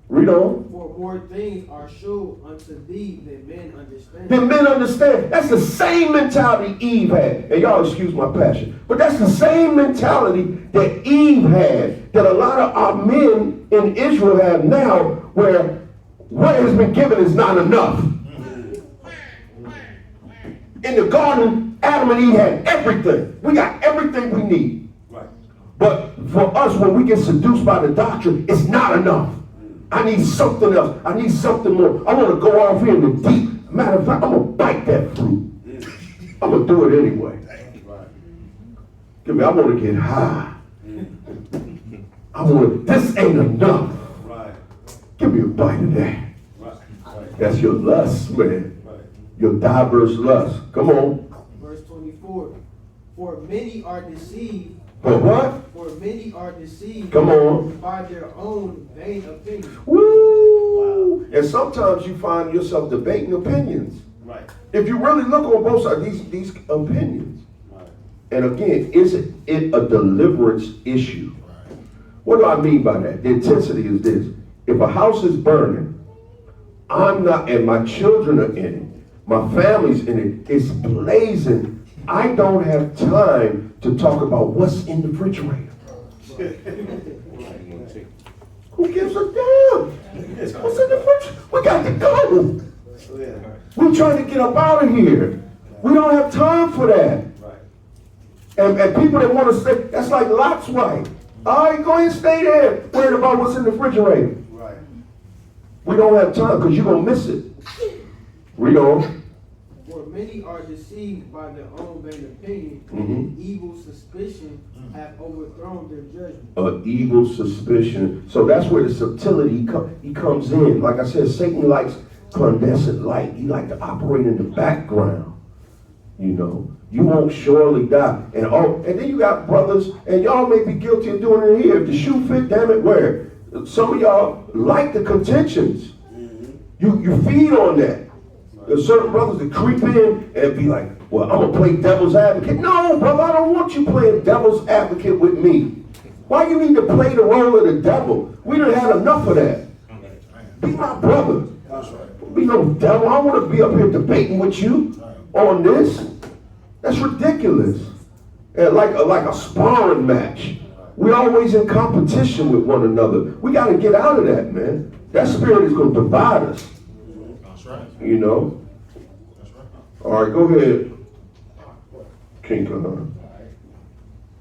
Read on. For more things are showed unto thee than men understand. Then men understand. That's the same mentality Eve had. And y'all excuse my passion. But that's the same mentality that Eve had, that a lot of our men in Israel have now, where what has been given is not enough. In the garden, Adam and Eve had everything. We got everything we need. But for us, when we get seduced by the doctrine, it's not enough. I need something else. I need something more. I want to go off here in the deep. Matter of fact, I'm going to bite that fruit. I'm going to do it anyway. I want to get high. This ain't enough. Give me a bite of that. That's your lust, man. Your diverse lust. Come on. Verse 24. For many are deceived For what? For many are deceived Come on. by their own vain opinions. Woo! And sometimes you find yourself debating opinions. Right. If you really look on both sides, these opinions. Right. And again, is it a deliverance issue? What do I mean by that? The intensity is this. If a house is burning, I'm not, and my children are in it, my family's in it, it's blazing, I don't have time to talk about what's in the refrigerator. Who gives a damn? What's in the refrigerator? We got to go. We're trying to get up out of here. We don't have time for that. And people that want to stay, that's like Lot's wife. All right, go ahead and stay there, worried about what's in the refrigerator. Right. We don't have time because you're going to miss it. Read on. For many are deceived by their own vain opinion, Mhm. and evil suspicion have overthrown their judgment. Evil suspicion. So that's where the subtlety he comes in. Like I said, Satan likes clandestine light. He likes to operate in the background. You know, you won't surely die. And then you got brothers, and y'all may be guilty of doing it here. If the shoe fit, damn it, wear it. Some of y'all like the contentions. You feed on that. There's certain brothers that creep in and be like, well, I'm going to play devil's advocate. No, brother, I don't want you playing devil's advocate with me. Why you need to play the role of the devil? We done had enough of that. Be my brother. Be no devil. I want to be up here debating with you on this. That's ridiculous. And like a sparring match. We're always in competition with one another. We got to get out of that, man. That spirit is going to divide us. That's right. You know? That's right. All right, go ahead, King Kahan.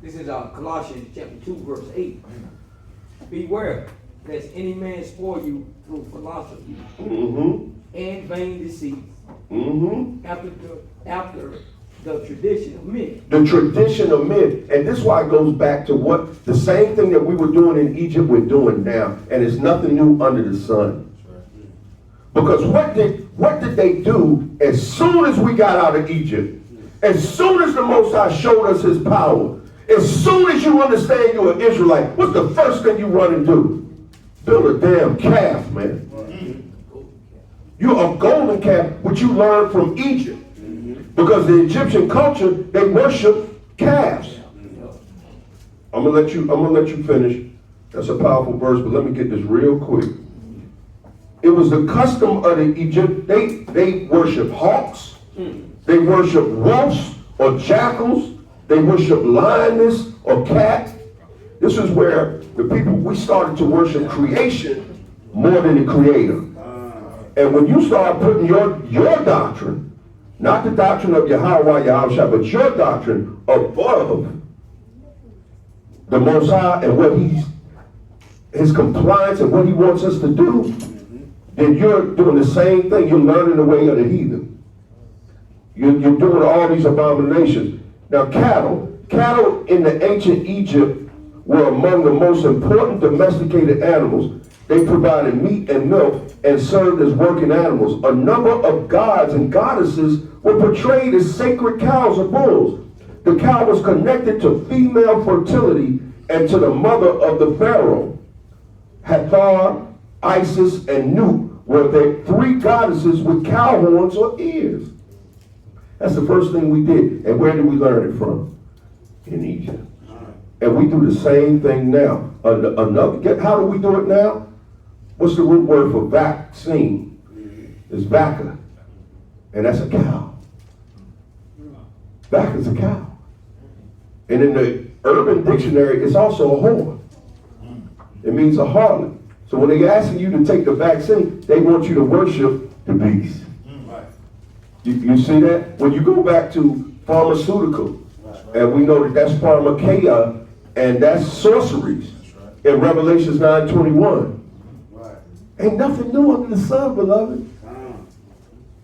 This is Colossians chapter 2, verse 8. Beware, lest any man spoil you through philosophy Mm-hmm. and vain deceit, Mm-hmm. after the tradition of men. The tradition of men. And this is why it goes back to what the same thing that we were doing in Egypt we're doing now. And it's nothing new under the sun. Because what did they do as soon as we got out of Egypt? As soon as the Most High showed us his power, as soon as you understand you're an Israelite, what's the first thing you run and do? Build a damn calf, man. You're a golden calf, which you learned from Egypt. Because the Egyptian culture, they worship calves. I'm gonna let you finish. That's a powerful verse, but let me get this real quick. It was the custom of the Egypt. They worship hawks. They worship wolves or jackals. They worship lioness or cat. This is where the people, we started to worship creation more than the creator. And when you start putting your doctrine, not the doctrine of YAHAWAH'S, but your doctrine above the Most High and what his compliance and what he wants us to do, then you're doing the same thing. You're learning the way of the heathen. You're doing all these abominations. Now cattle in the ancient Egypt were among the most important domesticated animals. They provided meat and milk and served as working animals. A number of gods and goddesses were portrayed as sacred cows or bulls. The cow was connected to female fertility and to the mother of the pharaoh. Hathor, Isis, and Nut were the three goddesses with cow horns or ears. That's the first thing we did. And where did we learn it from? In Egypt. And we do the same thing now. How do we do it now? What's the root word for vaccine? It's vaca. And that's a cow. Vaca's a cow. And in the urban dictionary, it's also a whore. It means a harlot. So when they're asking you to take the vaccine, they want you to worship the beast. You see that? When you go back to pharmaceutical, and we know that that's pharmakeia, and that's sorceries in Revelations 9:21. Ain't nothing new under the sun, beloved.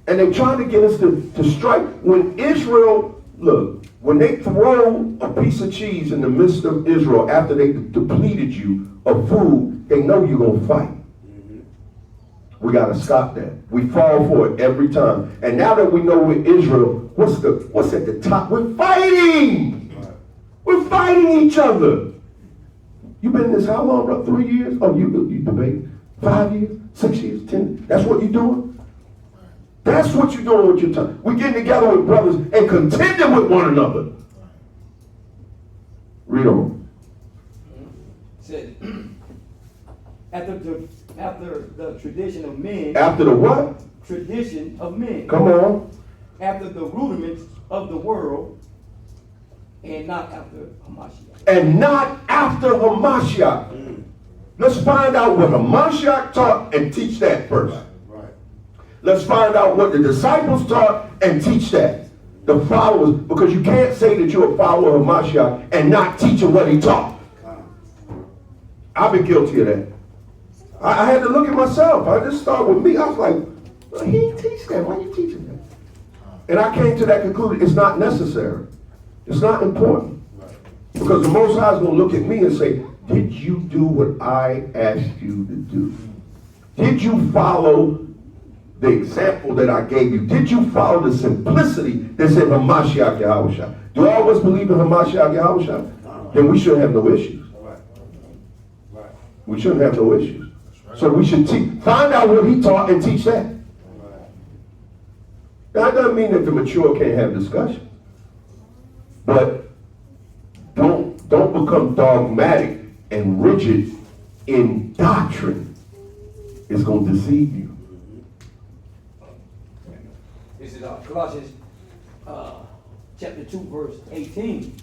And they're trying to get us to strike. When Israel, look, when they throw a piece of cheese in the midst of Israel after they depleted you of food, they know you're going to fight. We got to stop that. We fall for it every time. And now that we know we're Israel, what's at the top? We're fighting. We're you're fighting each other. You've been in this how long, bro? 3 years? Oh, you debate 5 years, 6 years, 10. That's what you're doing? That's what you're doing with your time. We're getting together with brothers and contending with one another. Read on. Said, after the tradition of men. After the what? Tradition of men. Come on. After the rudiments of the world, and not after Hamashiach. And not after Hamashiach. Let's find out what Hamashiach taught and teach that first. Let's find out what the disciples taught and teach that. The followers, because you can't say that you're a follower of Hamashiach and not teaching what he taught. I've been guilty of that. I had to look at myself. I just started with me. I was like, well, he didn't teach that. Why are you teaching that? And I came to that conclusion. It's not necessary. It's not important. Because the Most High is going to look at me and say, did you do what I asked you to do? Did you follow the example that I gave you? Did you follow the simplicity that's in Hamashiach Yahawashi? Do all of us believe in Hamashiach Yahawashi? Then we shouldn't have no issues. We shouldn't have no issues. So we should find out what he taught and teach that. Now, that doesn't mean that the mature can't have discussion. But don't become dogmatic and rigid in doctrine. It's going to deceive you. This is Colossians chapter 2, verse 18.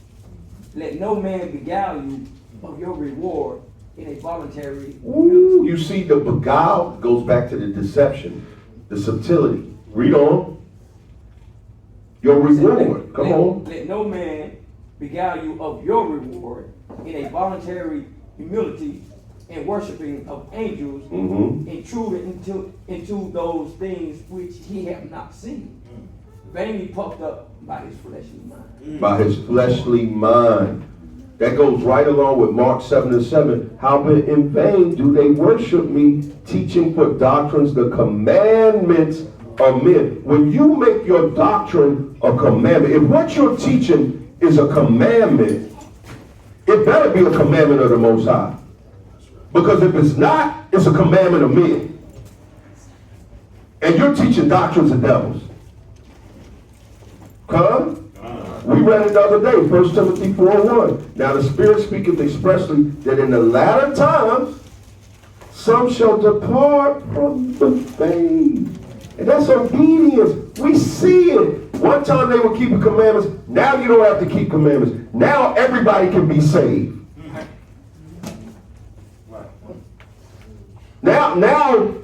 Let no man beguile you of your reward in a voluntary Ooh, you see, the beguile goes back to the deception, the subtlety. Read on. Your reward. Come on. Let no man beguile you of your reward in a voluntary humility and worshiping of angels, intruding into those things which he have not seen, vainly puffed up by his fleshly mind. By his fleshly mind. That goes right along with Mark 7:7. Howbeit in vain do they worship me, teaching for doctrines the commandments of men. When you make your doctrine a commandment, if what you're teaching is a commandment, it better be a commandment of the Most High. Because if it's not, it's a commandment of men. And you're teaching doctrines of devils. Come? We read it the other day, 1 Timothy 4:1. Now the Spirit speaketh expressly that in the latter times some shall depart from the faith. And that's obedience. We see it. One time they were keeping commandments. Now you don't have to keep commandments. Now everybody can be saved. Now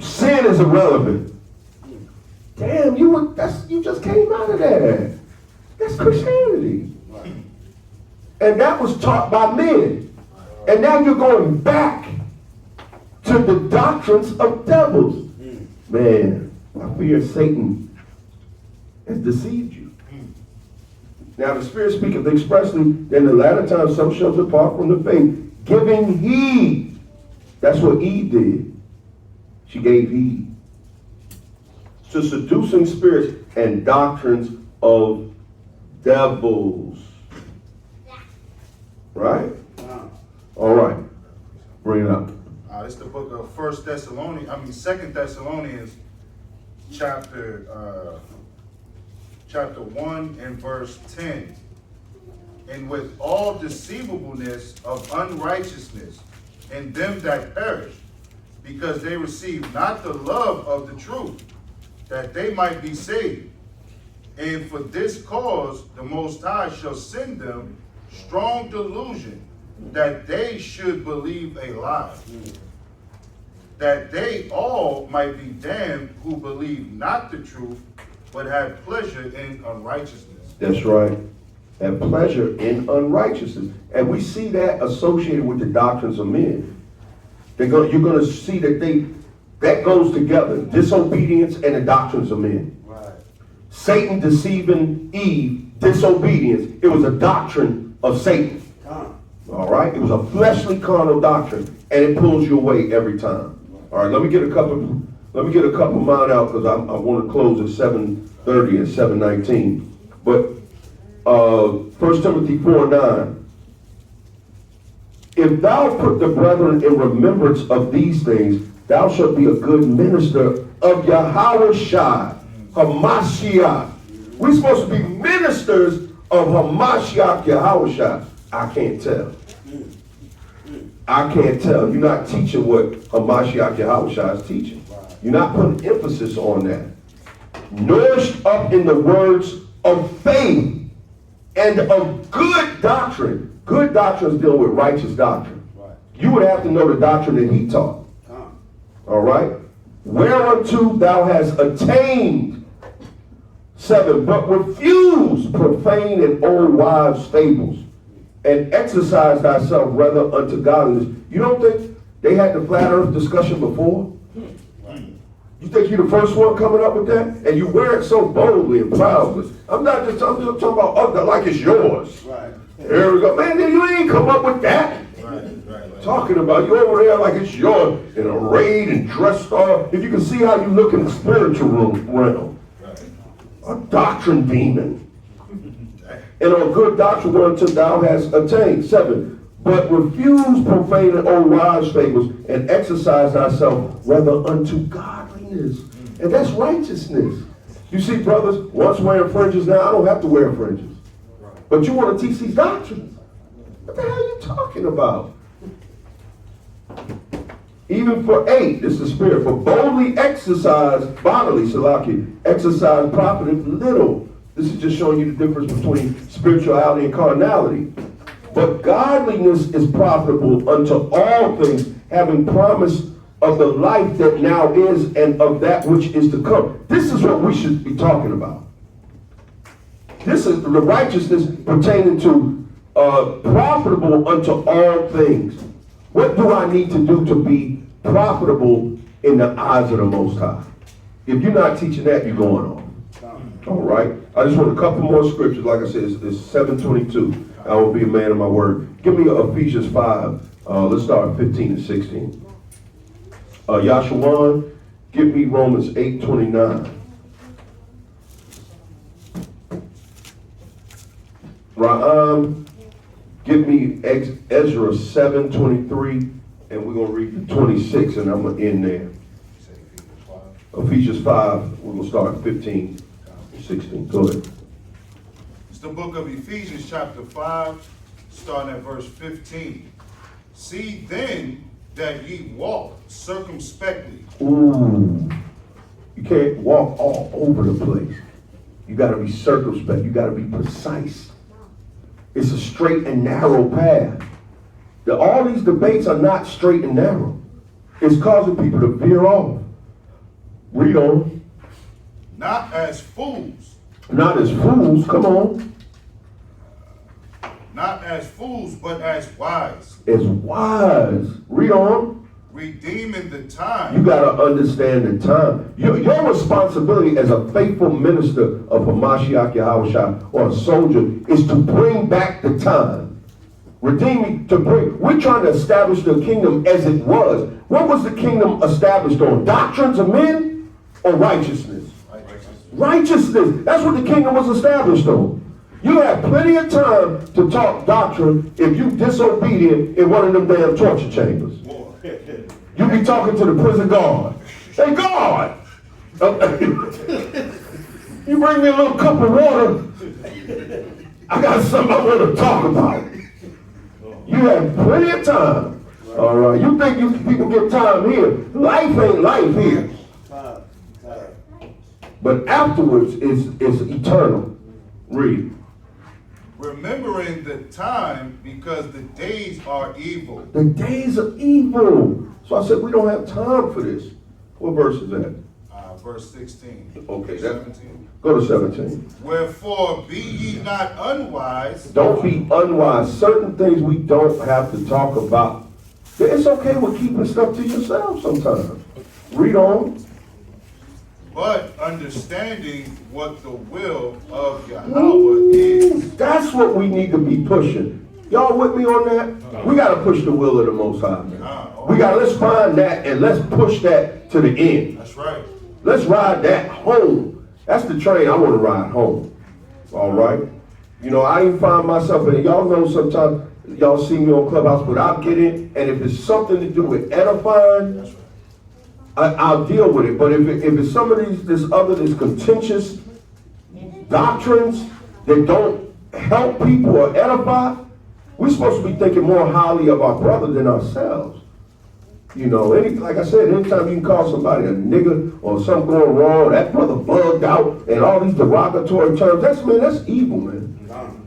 sin is irrelevant. Damn, you just came out of that. That's Christianity. And that was taught by men. And now you're going back to the doctrines of devils. Man, I fear Satan has deceived you. Now the Spirit speaketh expressly, in the latter times some shall depart from the faith, giving heed. That's what Eve did. She gave heed to seducing spirits and doctrines of devils. Right? All right. Bring it up. It's the book of 2 Thessalonians, chapter 1 and verse 10. And with all deceivableness of unrighteousness in them that perish, because they receive not the love of the truth, that they might be saved. And for this cause the Most High shall send them strong delusion, that they should believe a lie, that they all might be damned who believe not the truth, but have pleasure in unrighteousness. That's right. Have pleasure in unrighteousness. And we see that associated with the doctrines of men. You're going to see that goes together. Disobedience and the doctrines of men. Right. Satan deceiving Eve, disobedience. It was a doctrine of Satan. All right? It was a fleshly carnal doctrine. And it pulls you away every time. All right, let me get a couple of mine out because I want to close at 7:30 and 7:19. But 1 Timothy 4:9. If thou put the brethren in remembrance of these things, thou shalt be a good minister of YAHAWAH'S, Hamashiach. We're supposed to be ministers of Hamashiach YAHAWAH'S. I can't tell. I can't tell. You're not teaching what Hamashiach YAHAWAH'S is teaching. You're not putting emphasis on that. Nourished up in the words of faith and of good doctrine. Good doctrine is dealing with righteous doctrine. You would have to know the doctrine that he taught. All right? Whereunto thou hast attained. 7. But refuse profane and old wives' fables, and exercise thyself rather unto godliness. You don't think they had the flat earth discussion before? You think you're the first one coming up with that? And you wear it so boldly and proudly. I'm just talking about other like it's yours. Right. There we go. Man, you ain't come up with that. Right. Talking about you over there like it's yours and arrayed and dressed up. If you can see how you look in the spiritual realm. A doctrine demon. And on good doctrine whereunto thou hast attained. 7. But refuse profane and old wives' fables, and exercise thyself rather unto godliness. And that's righteousness. You see, brothers, once wearing fringes, now I don't have to wear fringes. But you want to teach these doctrines. What the hell are you talking about? Even for 8, this is the spirit, for boldly exercise bodily, Salaki, exercise profiteth little. This is just showing you the difference between spirituality and carnality. But godliness is profitable unto all things, having promise of the life that now is and of that which is to come. This is what we should be talking about. This is the righteousness pertaining to profitable unto all things. What do I need to do to be profitable in the eyes of the Most High? If you're not teaching that, you're going on. All right. I just want a couple more scriptures. Like I said, it's 7:22. I will be a man of my word. Give me Ephesians 5. Let's start at 15 and 16. Yachanan, give me Romans 8:29. Ra'am, give me Ezra 7:23, and we're going to read the 26, and I'm going to end there. Ephesians 5, we're going to start at 15, 16. Go ahead. It's the book of Ephesians chapter 5, starting at verse 15. See then that ye walk circumspectly. Ooh, you can't walk all over the place. You got to be circumspect. You got to be precise. It's a straight and narrow path. All these debates are not straight and narrow. It's causing people to veer off. Read on. Not as fools. Not as fools. Come on. Not as fools, but as wise. As wise. Read on. Redeeming the time. You got to understand the time. Your responsibility as a faithful minister of Hamashiach YAHAWAH'S or a soldier is to bring back the time. Redeeming, to bring. We're trying to establish the kingdom as it was. What was the kingdom established on? Doctrines of men or righteousness? Righteousness. That's what the kingdom was established on. You have plenty of time to talk doctrine if you disobedient in one of them damn torture chambers. You be talking to the prison guard. Hey, guard! You bring me a little cup of water. I got something I want to talk about. You have plenty of time. All right. You think you people get time here. Life ain't life here. But afterwards is eternal. Read. Remembering the time because the days are evil. The days are evil. So I said we don't have time for this. What verse is that? Verse 16. Okay, 17. Go to 17. Wherefore be ye not unwise. Don't be unwise. Certain things we don't have to talk about. It's okay with keeping stuff to yourself sometimes. Read on. But understanding what the will of Yahweh is. That's what we need to be pushing. Y'all with me on that? We got to push the will of the Most High, man. Let's find that and let's push that to the end. That's right. Let's ride that home. That's the train I want to ride home. All right? You know, I even find myself, and y'all know sometimes, y'all see me on Clubhouse, but I'll get in, and if it's something to do with edifying, I'll deal with it. But if it's some of this contentious doctrines that don't help people or edify, we're supposed to be thinking more highly of our brother than ourselves. You know, like I said, anytime you can call somebody a nigga or something going wrong, that brother bugged out, and all these derogatory terms, that's evil, man.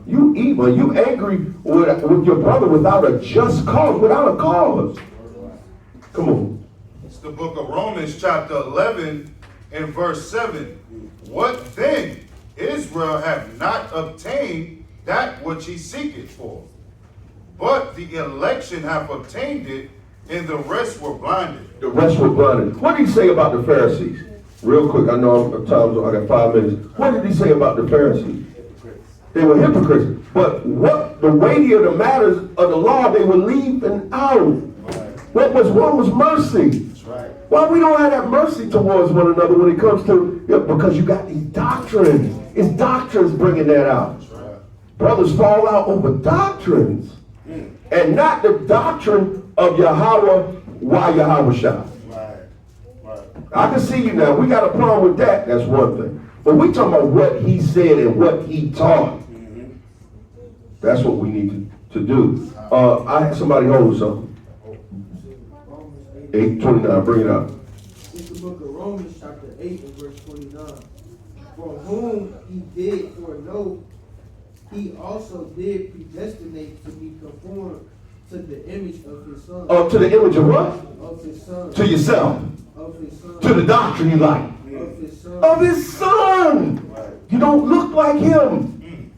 You evil. You angry with your brother without a just cause, without a cause. Come on. It's the book of Romans chapter 11 and verse 7. What then? Israel hath not obtained that which he seeketh for, but the election hath obtained it, and the rest were blinded. The rest were blinded. What did he say about the Pharisees? Real quick, I know I got 5 minutes. What did he say about the Pharisees? They were hypocrites. But what the weightier the matters of the law, they were leaving out. What was one was mercy. Why we don't have that mercy towards one another when it comes to, because you got these doctrines. It's doctrines bringing that out. Brothers fall out over doctrines. And not the doctrine of YAHAWAH'S. I can see you now. We got a problem with that. That's one thing. But we talking about what he said and what he taught. That's what we need to do. I had somebody hold something. 8:29, bring it up. It's the book of Romans chapter 8 and verse 29. For whom he did foreknow, he also did predestinate to be conformed to the image of his son. To the image of what? Of his son. To yourself. Of his son. To the doctrine you like. Of his son. Of his son. You don't look like him.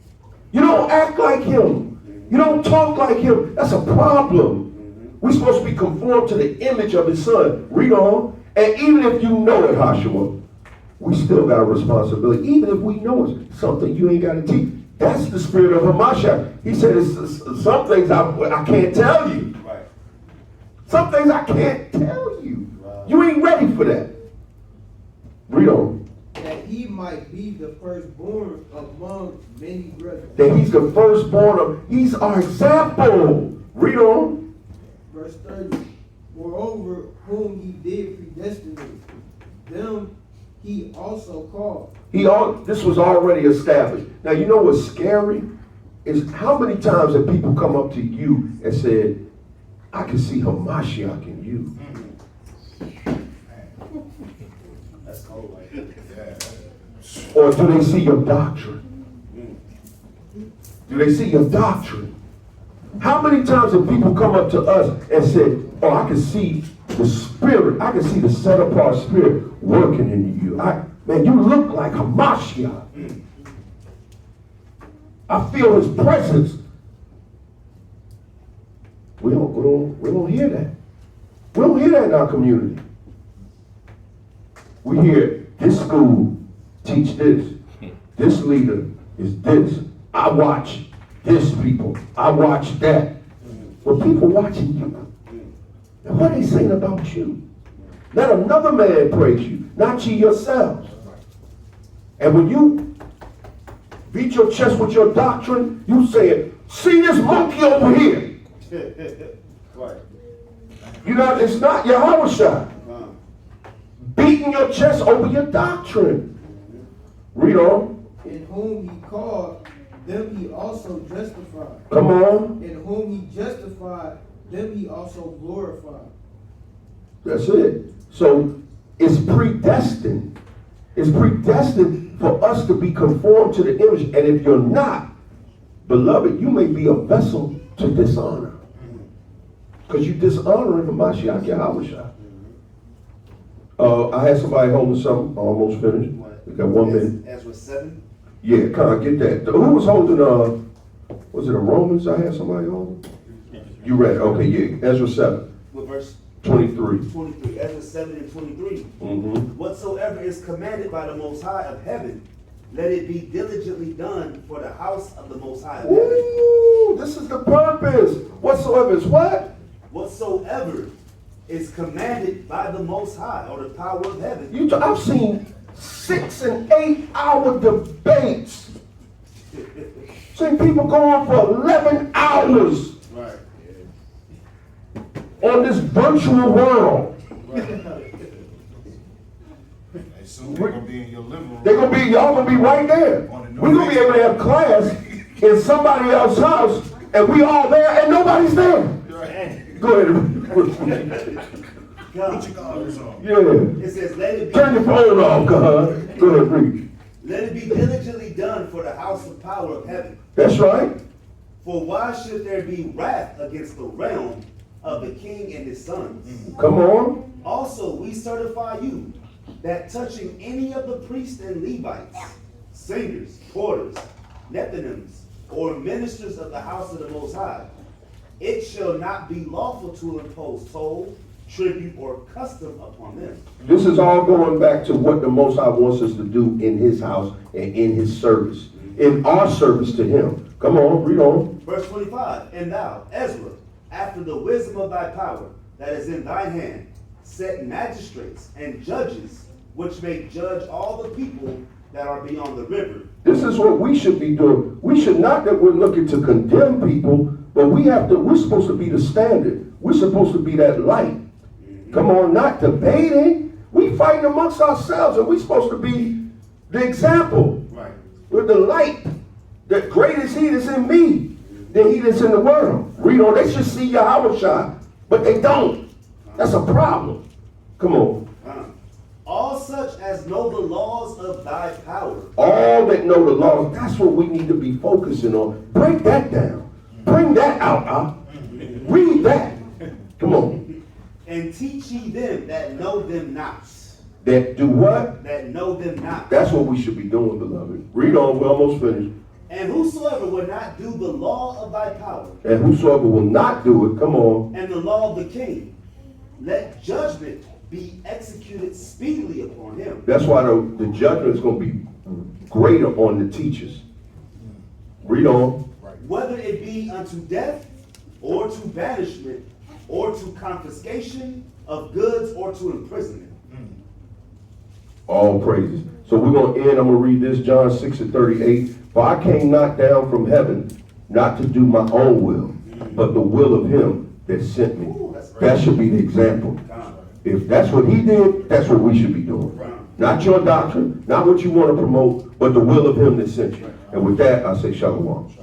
You don't act like him. You don't talk like him. That's a problem. We're supposed to be conformed to the image of his son. Read on. And even if you know it, Joshua, we still got a responsibility. Even if we know it's something you ain't got to teach. That's the spirit of Hamashiach. He said, some things I can't tell you. Some things I can't tell you. You ain't ready for that. Read on. That he might be the firstborn among many brethren. That he's the firstborn he's our example. Read on. Verse 30. Moreover, whom he did predestinate, them he also called. This was already established. Now, you know what's scary? Is how many times have people come up to you and said, I can see Hamashiach in you. That's cold. Or do they see your doctrine? Do they see your doctrine? How many times have people come up to us and said, oh, I can see the spirit, I can see the set apart spirit working in you. Man, you look like Hamashiach. I feel his presence. We don't hear that. We don't hear that in our community. We hear this school teach this. This leader is this. I watch this people. I watch that. Well, people watching you. And what are they saying about you? Let another man praise you, not you yourselves. And when you beat your chest with your doctrine, you say, see this monkey over here. Right. You know, it's not YAHAWAH'S. Beating your chest over your doctrine. Read on. In whom he called, them he also justified. Come on. In whom he justified, them he also glorified. That's it. So it's predestined. It's predestined for us to be conformed to the image. And if you're not, beloved, you may be a vessel to dishonor. Because you're dishonoring Hamashiach YAHAWAH'S. I had somebody holding something. Almost finished. We got 1 minute. Ezra 7? Yeah, can't get that. Who was holding, was it a Romans I had somebody holding? You read it. Okay, yeah. Ezra 7. What verse? 23. 23. Ezra 7 and 23. Mm-hmm. Whatsoever is commanded by the Most High of heaven, let it be diligently done for the house of the Most High of heaven. Ooh, this is the purpose. Whatsoever is what? Whatsoever is commanded by the Most High, or the power of heaven. I've seen 6 and 8 hour debates See, people go on for 11 hours Right. on this virtual world. And soon they're gonna be in your living room. Y'all gonna be right there. We're gonna be able to have class in somebody else's house, and we all there, and nobody's there. Right. Go ahead. Put your goggles on. Yeah. It says, let it be. Turn your phone off, God. Go ahead, read. Let it be diligently done for the house of power of heaven. That's right. For why should there be wrath against the realm of the king and his sons? Come on. Also, we certify you that touching any of the priests and Levites, singers, porters, Nethinims, or ministers of the house of the Most High, it shall not be lawful to impose toll, tribute, or custom upon them. This is all going back to what the Most High wants us to do in his house and in his service. In our service to him. Come on, read on. Verse 25, and thou, Ezra, after the wisdom of thy power that is in thine hand, set magistrates and judges, which may judge all the people that are beyond the river. This is what we should be doing. We should not that we're looking to condemn people, but we're supposed to be the standard. We're supposed to be that light. Come on, not debating. We fighting amongst ourselves, and we're supposed to be the example. Right. We're the light. That great is he that's in me than he that's in the world. Read on. They should see YAHAWAH'S, but they don't. That's a problem. Come on. All such as know the laws of thy power. All that know the laws, that's what we need to be focusing on. Break that down. Bring that out. Read that. Come on. And teach ye them that know them not. That do what? That know them not. That's what we should be doing, beloved. Read on. We're almost finished. And whosoever will not do the law of thy power. And whosoever will not do it, come on. And the law of the king, let judgment be executed speedily upon him. That's why the judgment is going to be greater on the teachers. Read on. Whether it be unto death, or to banishment, or to confiscation of goods, or to imprisonment. All praises. So we're going to end. I'm going to read this, John 6:38. For I came not down from heaven, not to do my own will, but the will of him that sent me. That should be the example. If that's what he did, that's what we should be doing. Not your doctrine, not what you want to promote, but the will of him that sent you. And with that, I say shalom.